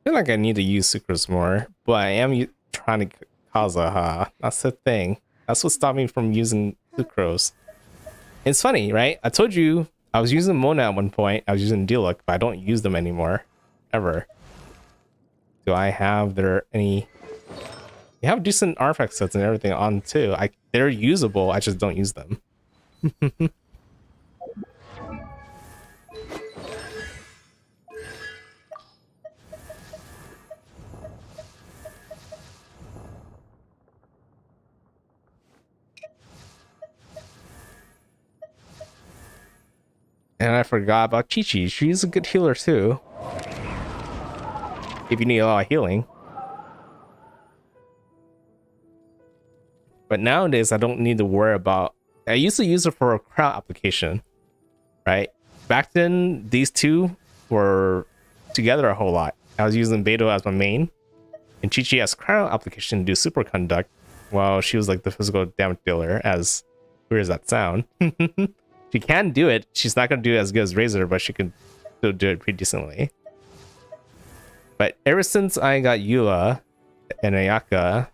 feel like I need to use sucrose more, but I am trying to cause a that's the thing. That's what stopped me from using sucrose. It's funny, right? I told you I was using Mona at one point. I was using Diluc, but I don't use them anymore, ever. Do I have any? You have decent artifact sets and everything on too. They're usable. I just don't use them. And I forgot about Chi-Chi. She's a good healer too. if you need a lot of healing. But nowadays, I don't need to worry about... I used to use it for a crowd application, right? Back then, these two were together a whole lot. I was using Beto as my main, and Chi-Chi as crowd application to do superconduct, while she was like the physical damage dealer, as weird as that sound. She can do it. She's not going to do it as good as Razor, but she can still do it pretty decently. But ever since I got Eula and Ayaka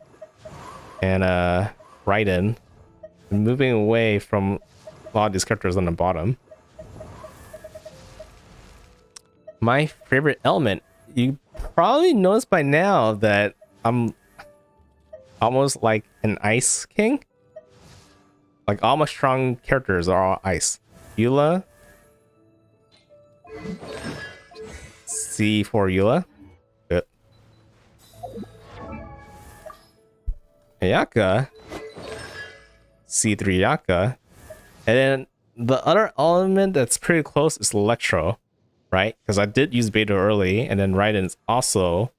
and Raiden, I'm moving away from a lot of these characters on the bottom. My favorite element, you probably noticed by now that I'm almost like an ice king. Like all my strong characters are all ice. Eula, C4 Eula, good. Ayaka, C3 Ayaka, and then the other element that's pretty close is Electro, right? Because I did use Beto early, and then Raiden's also.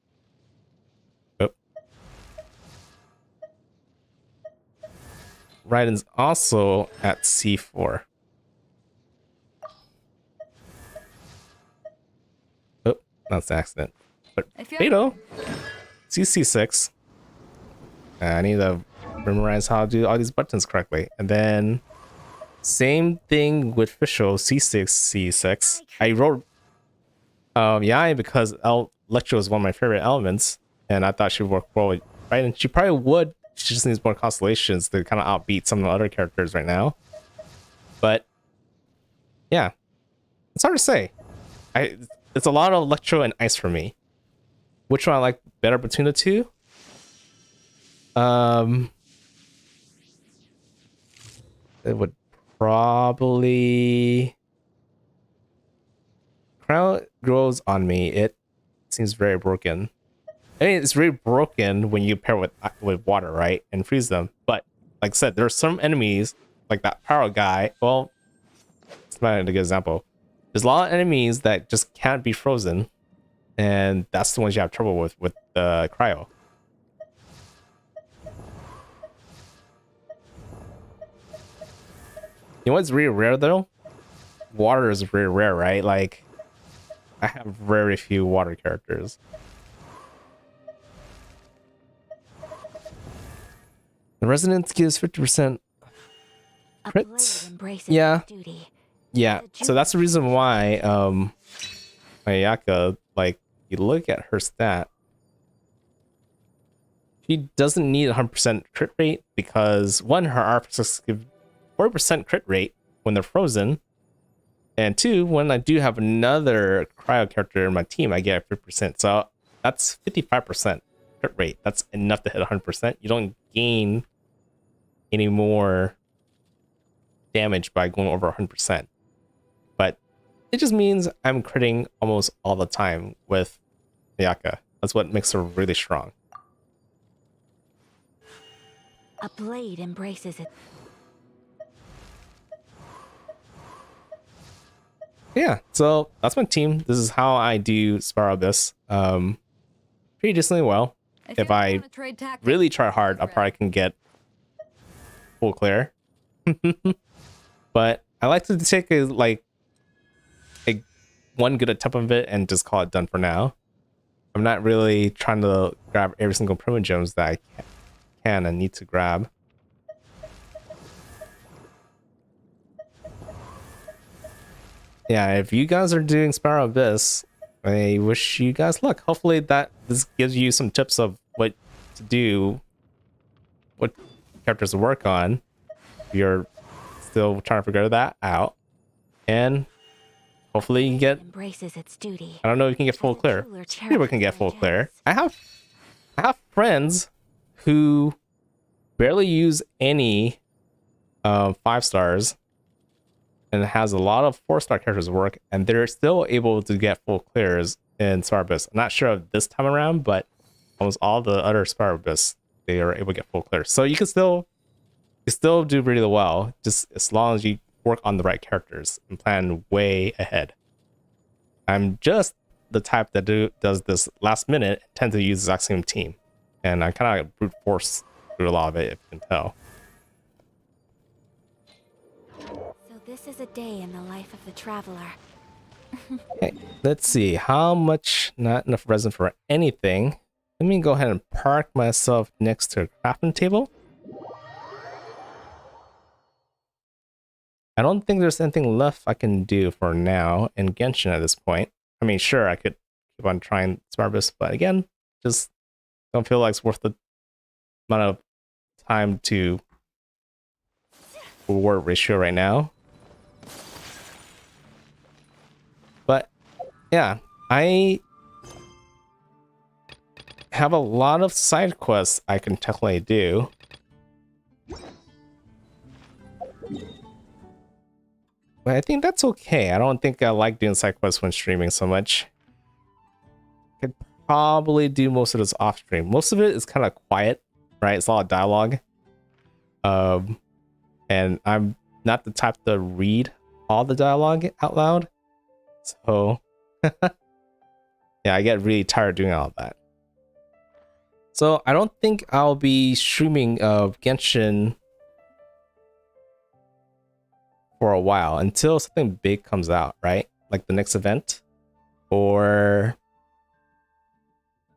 Raiden's also at C4. Oh, that's an accident. But Beto, C6. I need to memorize how to do all these buttons correctly. And then same thing with Fischl, C6, C6. I wrote Yai because Electro is one of my favorite elements, and I thought she would work well with Raiden. She probably would. She just needs more constellations to kind of outbeat some of the other characters right now. But yeah, it's hard to say. It's a lot of Electro and Ice for me. Which one I like better between the two? It would probably... Crown grows on me. It seems very broken. I mean, it's very broken when you pair with water, right? And freeze them. But like I said, there are some enemies, like that power guy. Well, it's not a good example. There's a lot of enemies that just can't be frozen. And that's the ones you have trouble with cryo. You know what's really rare though? Water is very rare, right? Like, I have very few water characters. The resonance gives 50% crit. Yeah. Yeah. So that's the reason why Ayaka, like, you look at her stat. She doesn't need 100% crit rate because one, her R6 give 40% crit rate when they're frozen. And two, when I do have another cryo character in my team, I get 50%. So that's 55% crit rate. That's enough to hit 100%. You don't gain any more damage by going over 100%. But it just means I'm critting almost all the time with Ayaka. That's what makes her really strong. A blade embraces it. Yeah, so that's my team. This is how I do Spiral Abyss. Pretty decently well. If I really try hard, I probably can get full clear. But I like to take a one good attempt of it and just call it done for now. I'm not really trying to grab every single primogems that I can and need to grab. Yeah, if you guys are doing Spiral Abyss, I wish you guys luck. Hopefully this gives you some tips of what to do, what characters to work on. If you're still trying to figure that out. And hopefully you can get... Embraces its duty. I don't know if you can get full clear. People can get full clear. I have friends who barely use any 5 stars and has a lot of 4-star characters work, and they're still able to get full clears in Spiral Abyss. I'm not sure of this time around, but almost all the other Spiral Abyss, they are able to get full clears. So you can still do really well, just as long as you work on the right characters and plan way ahead. I'm just the type that does this last minute, tend to use the exact same team. And I kind of brute force through a lot of it, if you can tell. So this is a day in the life of the traveler. Okay, let's see. How much? Not enough resin for anything. Let me go ahead and park myself next to a crafting table. I don't think there's anything left I can do for now in Genshin at this point. I mean, sure, I could keep on trying Smartbus, but again, just don't feel like it's worth the amount of time to reward ratio right now. But yeah, I have a lot of side quests I can technically do. But I think that's okay. I don't think I like doing side quests when streaming so much. Could probably do most of this off stream. Most of it is kind of quiet, right? It's a lot of dialogue. And I'm not the type to read all the dialogue out loud. So yeah, I get really tired doing all of that. So I don't think I'll be streaming Genshin for a while until something big comes out, right? Like the next event or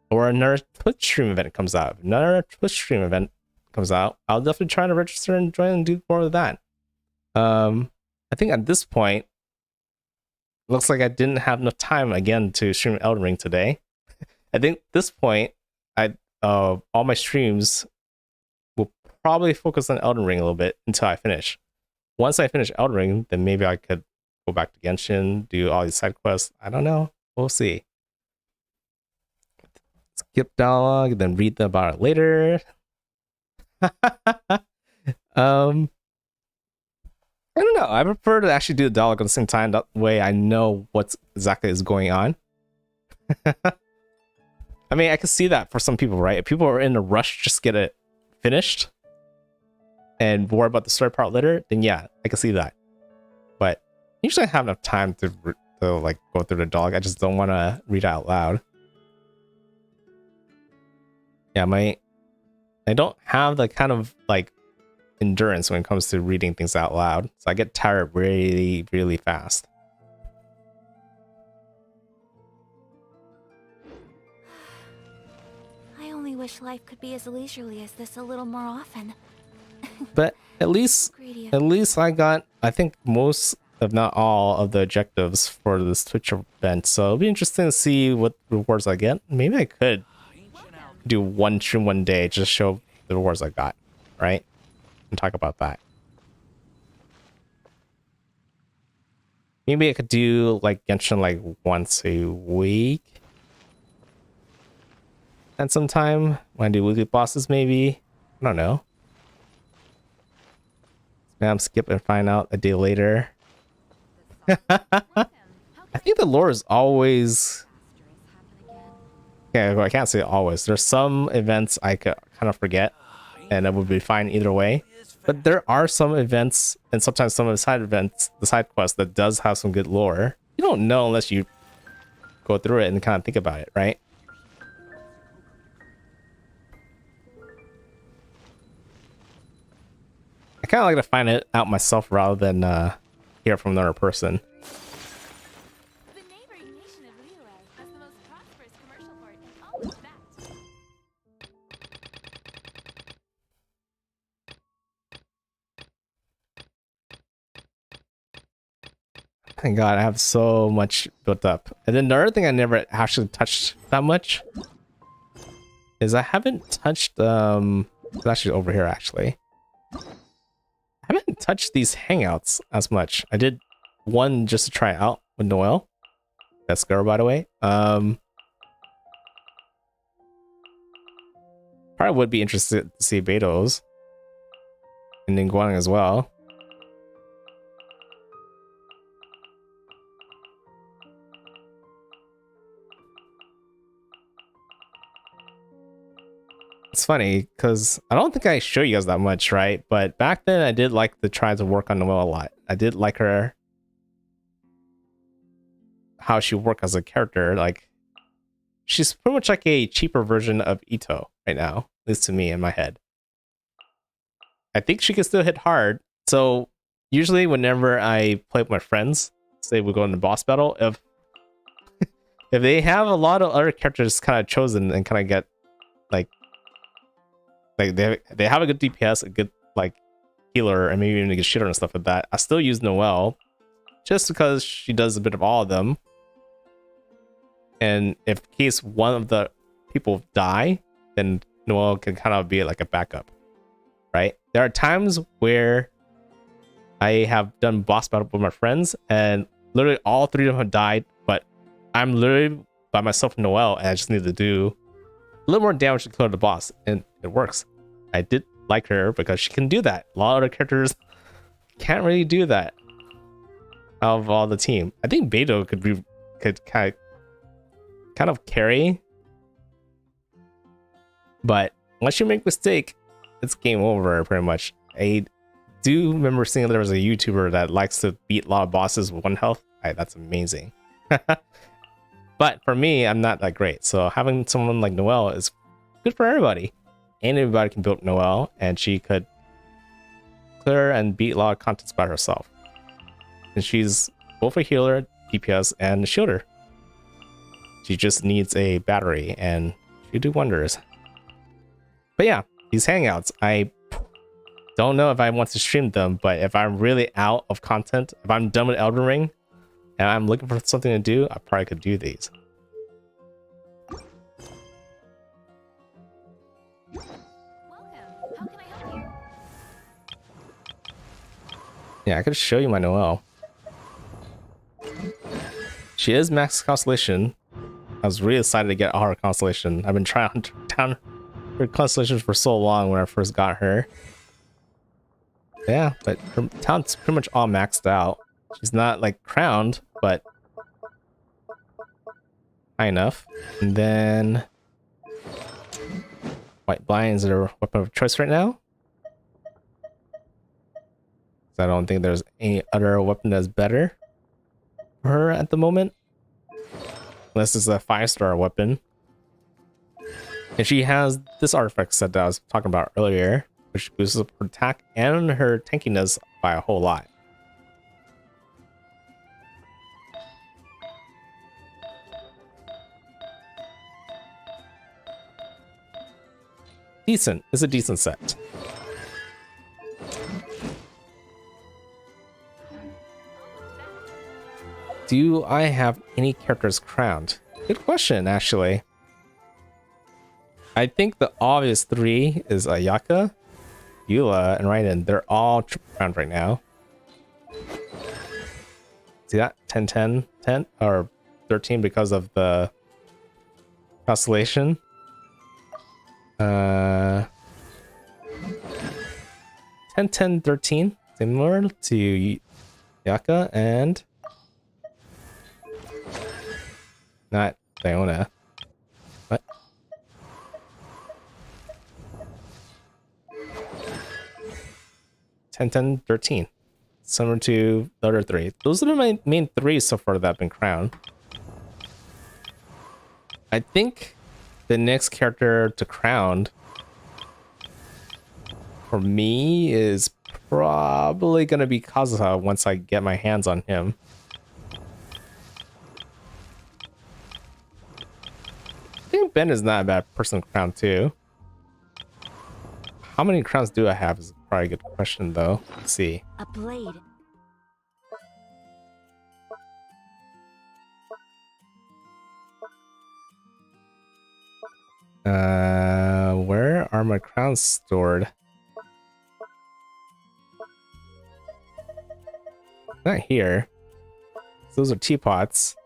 another Twitch stream event comes out. If another Twitch stream event comes out, I'll definitely try to register and join and do more of that. I think at this point, looks like I didn't have enough time again to stream Elden Ring today. I think at this point, all my streams will probably focus on Elden Ring a little bit until I finish. Once I finish Elden Ring, then maybe I could go back to Genshin, do all these side quests. I don't know. We'll see. Skip dialogue, then read about it later. I don't know. I prefer to actually do the dialogue at the same time. That way I know what exactly is going on. I mean, I can see that for some people, right? If people are in a rush just get it finished and worry about the story part later, then yeah, I can see that. But usually I have enough time to like go through the dialogue. I just don't want to read it out loud. Yeah, I don't have the kind of like endurance when it comes to reading things out loud, so I get tired really, really fast. I only wish life could be as leisurely as this a little more often. But at least I got, I think, most, if not all, of the objectives for this Twitch event. So it'll be interesting to see what rewards I get. Maybe I could do one stream one day, just show the rewards I got, right? And talk about that. Maybe I could do like Genshin like once a week. And sometime when I do weekly bosses, maybe. I don't know. Spam skip and find out a day later. I think the lore is always... Yeah, I can't say always. There's some events I could kind of forget, and it would be fine either way. But there are some events, and sometimes some of the side events, the side quests, that does have some good lore. You don't know unless you go through it and kind of think about it, right? I kind of like to find it out myself rather than hear from another person. The neighboring nation of Liyue has the most prosperous commercial port in all of that. Thank God, I have so much built up. And then the other thing I never actually touched that much is I haven't touched it's actually over here actually. I haven't touched these hangouts as much. I did one just to try it out with Noel. That's girl, by the way. Probably would be interested to see Beto's and Ningguang as well. It's funny because I don't think I show you guys that much, right? But back then I did like to try to work on Noelle a lot. I did like her. how she works as a character. Like, she's pretty much like a cheaper version of Ito right now, at least to me in my head. I think she can still hit hard. So usually whenever I play with my friends, say we go into boss battle, if they have a lot of other characters kind of chosen and kind of get like they have a good DPS, a good like healer, and maybe even a good shitter and stuff like that, I still use Noelle just because she does a bit of all of them. And if in case one of the people die, then Noelle can kind of be like a backup, right? There are times where I have done boss battle with my friends and literally all three of them have died, but I'm literally by myself in Noelle and I just need to do a little more damage to kill the boss, and it works. I did like her because she can do that. A lot of other characters can't really do that out of all the team. I think Beto could kind of carry, but once you make a mistake, it's game over pretty much. I do remember seeing there was a YouTuber that likes to beat a lot of bosses with 1 health. That's amazing. But for me, I'm not that great, so having someone like Noelle is good for everybody. And everybody can build Noelle, and she could clear and beat a lot of contents by herself. And she's both a healer, DPS, and a shielder. She just needs a battery, and she do wonders. But yeah, these hangouts, I don't know if I want to stream them, but if I'm really out of content, if I'm done with Elden Ring, and I'm looking for something to do, I probably could do these. Yeah, I could show you my Noelle. She is max constellation. I was really excited to get all her constellation. I've been trying to hunt down her constellations for so long when I first got her. Yeah, but her talent's pretty much all maxed out. She's not like crowned, but high enough. And then White Blind is her weapon of choice right now. I don't think there's any other weapon that's better for her at the moment. Unless it's a 5-star weapon. And she has this artifact set that I was talking about earlier, which boosts her attack and her tankiness by a whole lot. Decent. It's a decent set. Do I have any characters crowned? Good question, actually. I think the obvious 3 is Ayaka, Eula, and Raiden. They're all triple crowned right now. See that? 10, 10, 10, or 13 because of the constellation. 10, 10, 13. Similar to Ayaka and... not Diona. What? Ten, 10, 13. Similar to the other 3. Those are my main 3 so far that have been crowned. I think the next character to crown for me is probably going to be Kazuha once I get my hands on him. I think Ben is not a bad person to crown too. How many crowns do I have is probably a good question though. Let's see. A blade. Where are my crowns stored? Not here. Those are teapots.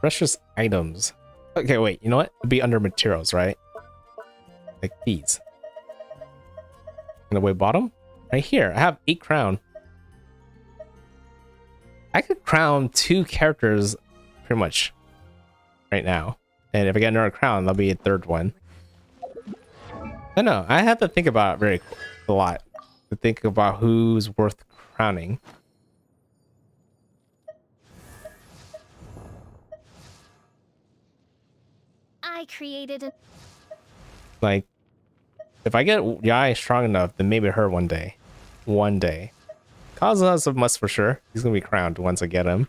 Precious items. Okay, wait, you know what? It'd be under materials, right? Like these. In the way bottom? Right here. I have 8 crown. I could crown 2 characters pretty much right now. And if I get another crown, that'll be a 3rd one. I know, I have to think about it a lot. To think about who's worth crowning. I created a... Like, if I get Yai strong enough, then maybe her one day. One day. Kazuha's a must for sure. He's gonna be crowned once I get him.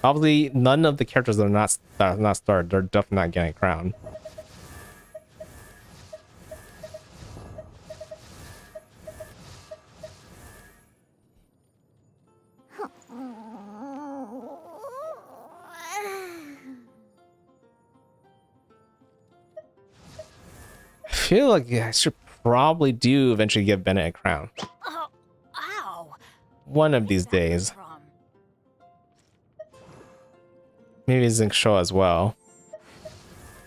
Probably none of the characters that are not starred, they're definitely not getting crowned. I feel like I should probably do eventually give Bennett a crown. Oh, ow. One of these days. Maybe Zinksho as well.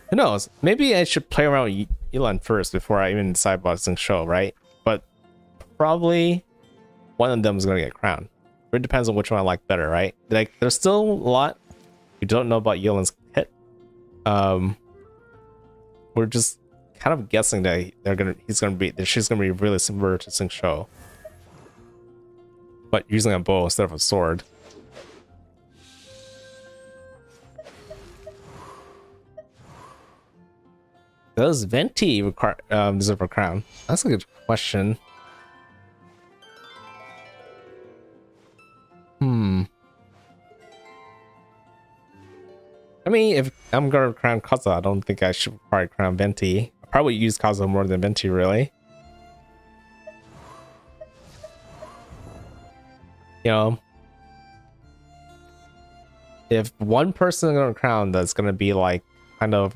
Who knows? Maybe I should play around with Elon first before I even decide about Zinksho, right? But probably one of them is gonna get crowned. It depends on which one I like better, right? Like, there's still a lot we don't know about Yelan's hit. We're just kind of guessing that she's gonna be really similar to Zinksho, but using a bow instead of a sword. Does Venti deserve a crown? That's a good question. I mean, if I'm gonna crown Kaza, I don't think I should probably crown Venti. I probably use Kaza more than Venti, really. You know, if one person is gonna crown, that's gonna be like kind of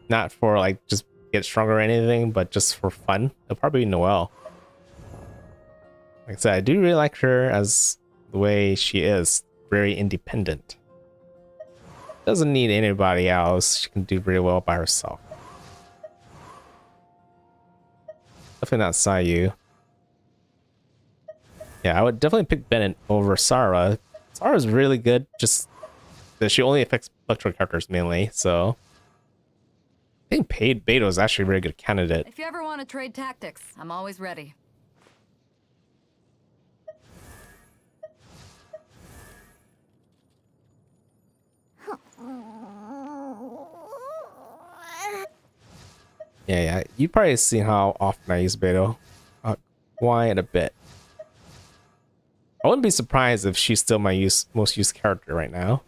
not for like just get stronger or anything, but just for fun, it'll probably be Noelle. Like I said, I do really like her as the way she is, very independent. Doesn't need anybody else. She can do really well by herself. Definitely not Sayu. Yeah, I would definitely pick Bennett over Sarah. Sarah's really good, just that she only affects electro characters mainly, so I think Beto is actually a very good candidate. If you ever want to trade tactics, I'm always ready. Yeah, you probably seen how often I use Beto. Quite a bit. I wouldn't be surprised if she's still my most used character right now.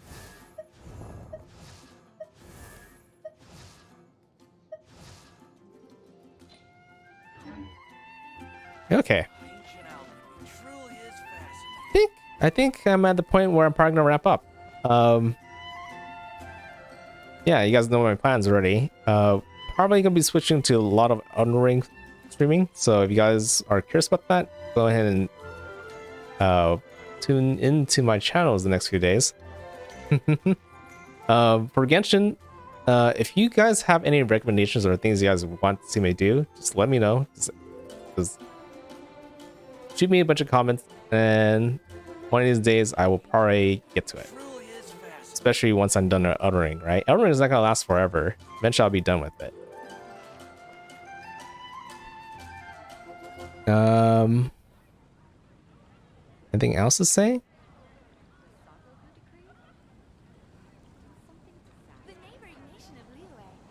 Okay. I think I'm at the point where I'm probably gonna wrap up. Yeah, you guys know my plans already. Probably gonna be switching to a lot of Elden Ring streaming. So if you guys are curious about that, go ahead and tune into my channels the next few days. For Genshin, if you guys have any recommendations or things you guys want to see me do, just let me know. Just shoot me a bunch of comments, and one of these days I will probably get to it. Especially once I'm done with Elden Ring, right? Elden Ring is not gonna last forever. Eventually I'll be done with it. Anything else to say?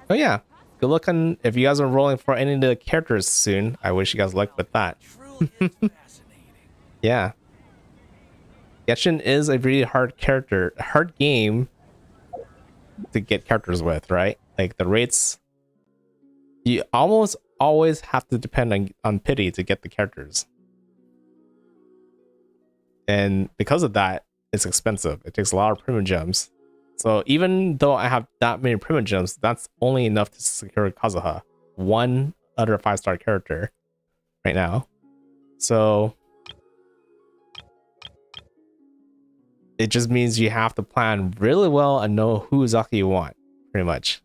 Oh yeah, good luck on if you guys are rolling for any of the characters soon. I wish you guys luck with that. Yeah, Genshin is a really hard game to get characters with, right? Like the rates, you almost always have to depend on pity to get the characters. And because of that, it's expensive. It takes a lot of primogems. So even though I have that many primogems, that's only enough to secure Kazuha, one other 5-star character right now. So it just means you have to plan really well and know who exactly you want, pretty much.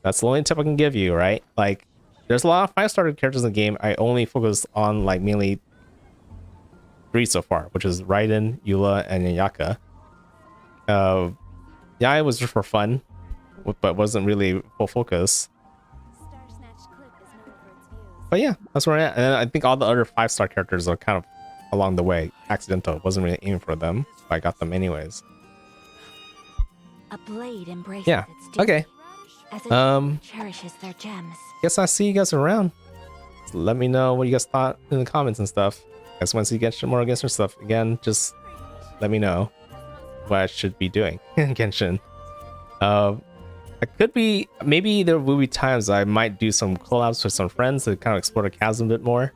That's the only tip I can give you, right? Like, there's a lot of 5-star characters in the game. I only focus on like mainly 3 so far, which is Raiden, Eula, and Yaka. Yeah, it was just for fun, but wasn't really full focus. But yeah, that's where I'm at. And I think all the other 5-star characters are kind of along the way. Accidental. Wasn't really aiming for them, but I got them anyways. A blade embraces Yeah. its duty, Okay. as it cherishes their gems. Guess I'll see you guys around. So let me know what you guys thought in the comments and stuff. Guys want to see Genshin, more Genshin stuff. Again, just let me know what I should be doing in Genshin. I could be, maybe there will be times I might do some collabs with some friends to kind of explore the chasm a bit more.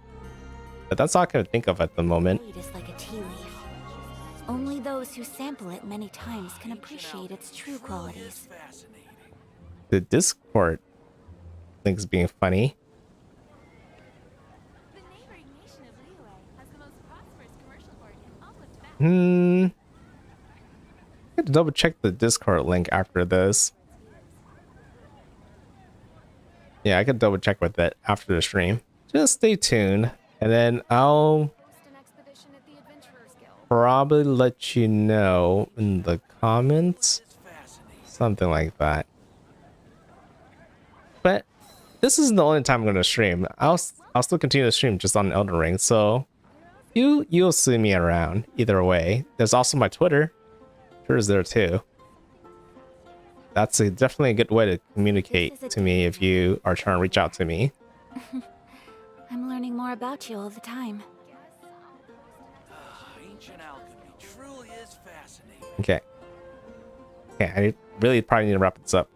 But that's all I can think of at the moment. Blade is like a tea leaf. Only those who sample it many times can appreciate its true qualities. The Discord thinks being funny. The neighboring nation of Liyue has the most prosperous commercial port in all of Tibet. I have to double check the Discord link after this. Yeah, I could double check with it after the stream. Just stay tuned, and then I'll An expedition at the Adventurers Guild. probably let you know in the comments. Something like that. But this isn't the only time I'm going to stream. I'll still continue to stream just on Elden Ring, so you'll see me around either way. There's also my Twitter. Twitter's there too. That's definitely a good way to communicate to me if you are trying to reach out to me. I'm learning more about you all the time. Ancient alchemy truly is fascinating. Okay. Okay, I really probably need to wrap this up.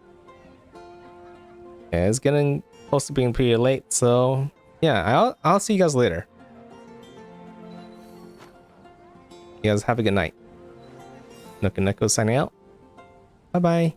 Yeah, it's getting close to being pretty late, so yeah, I'll see you guys later. You guys have a good night. NoukonNeko signing out. Bye bye.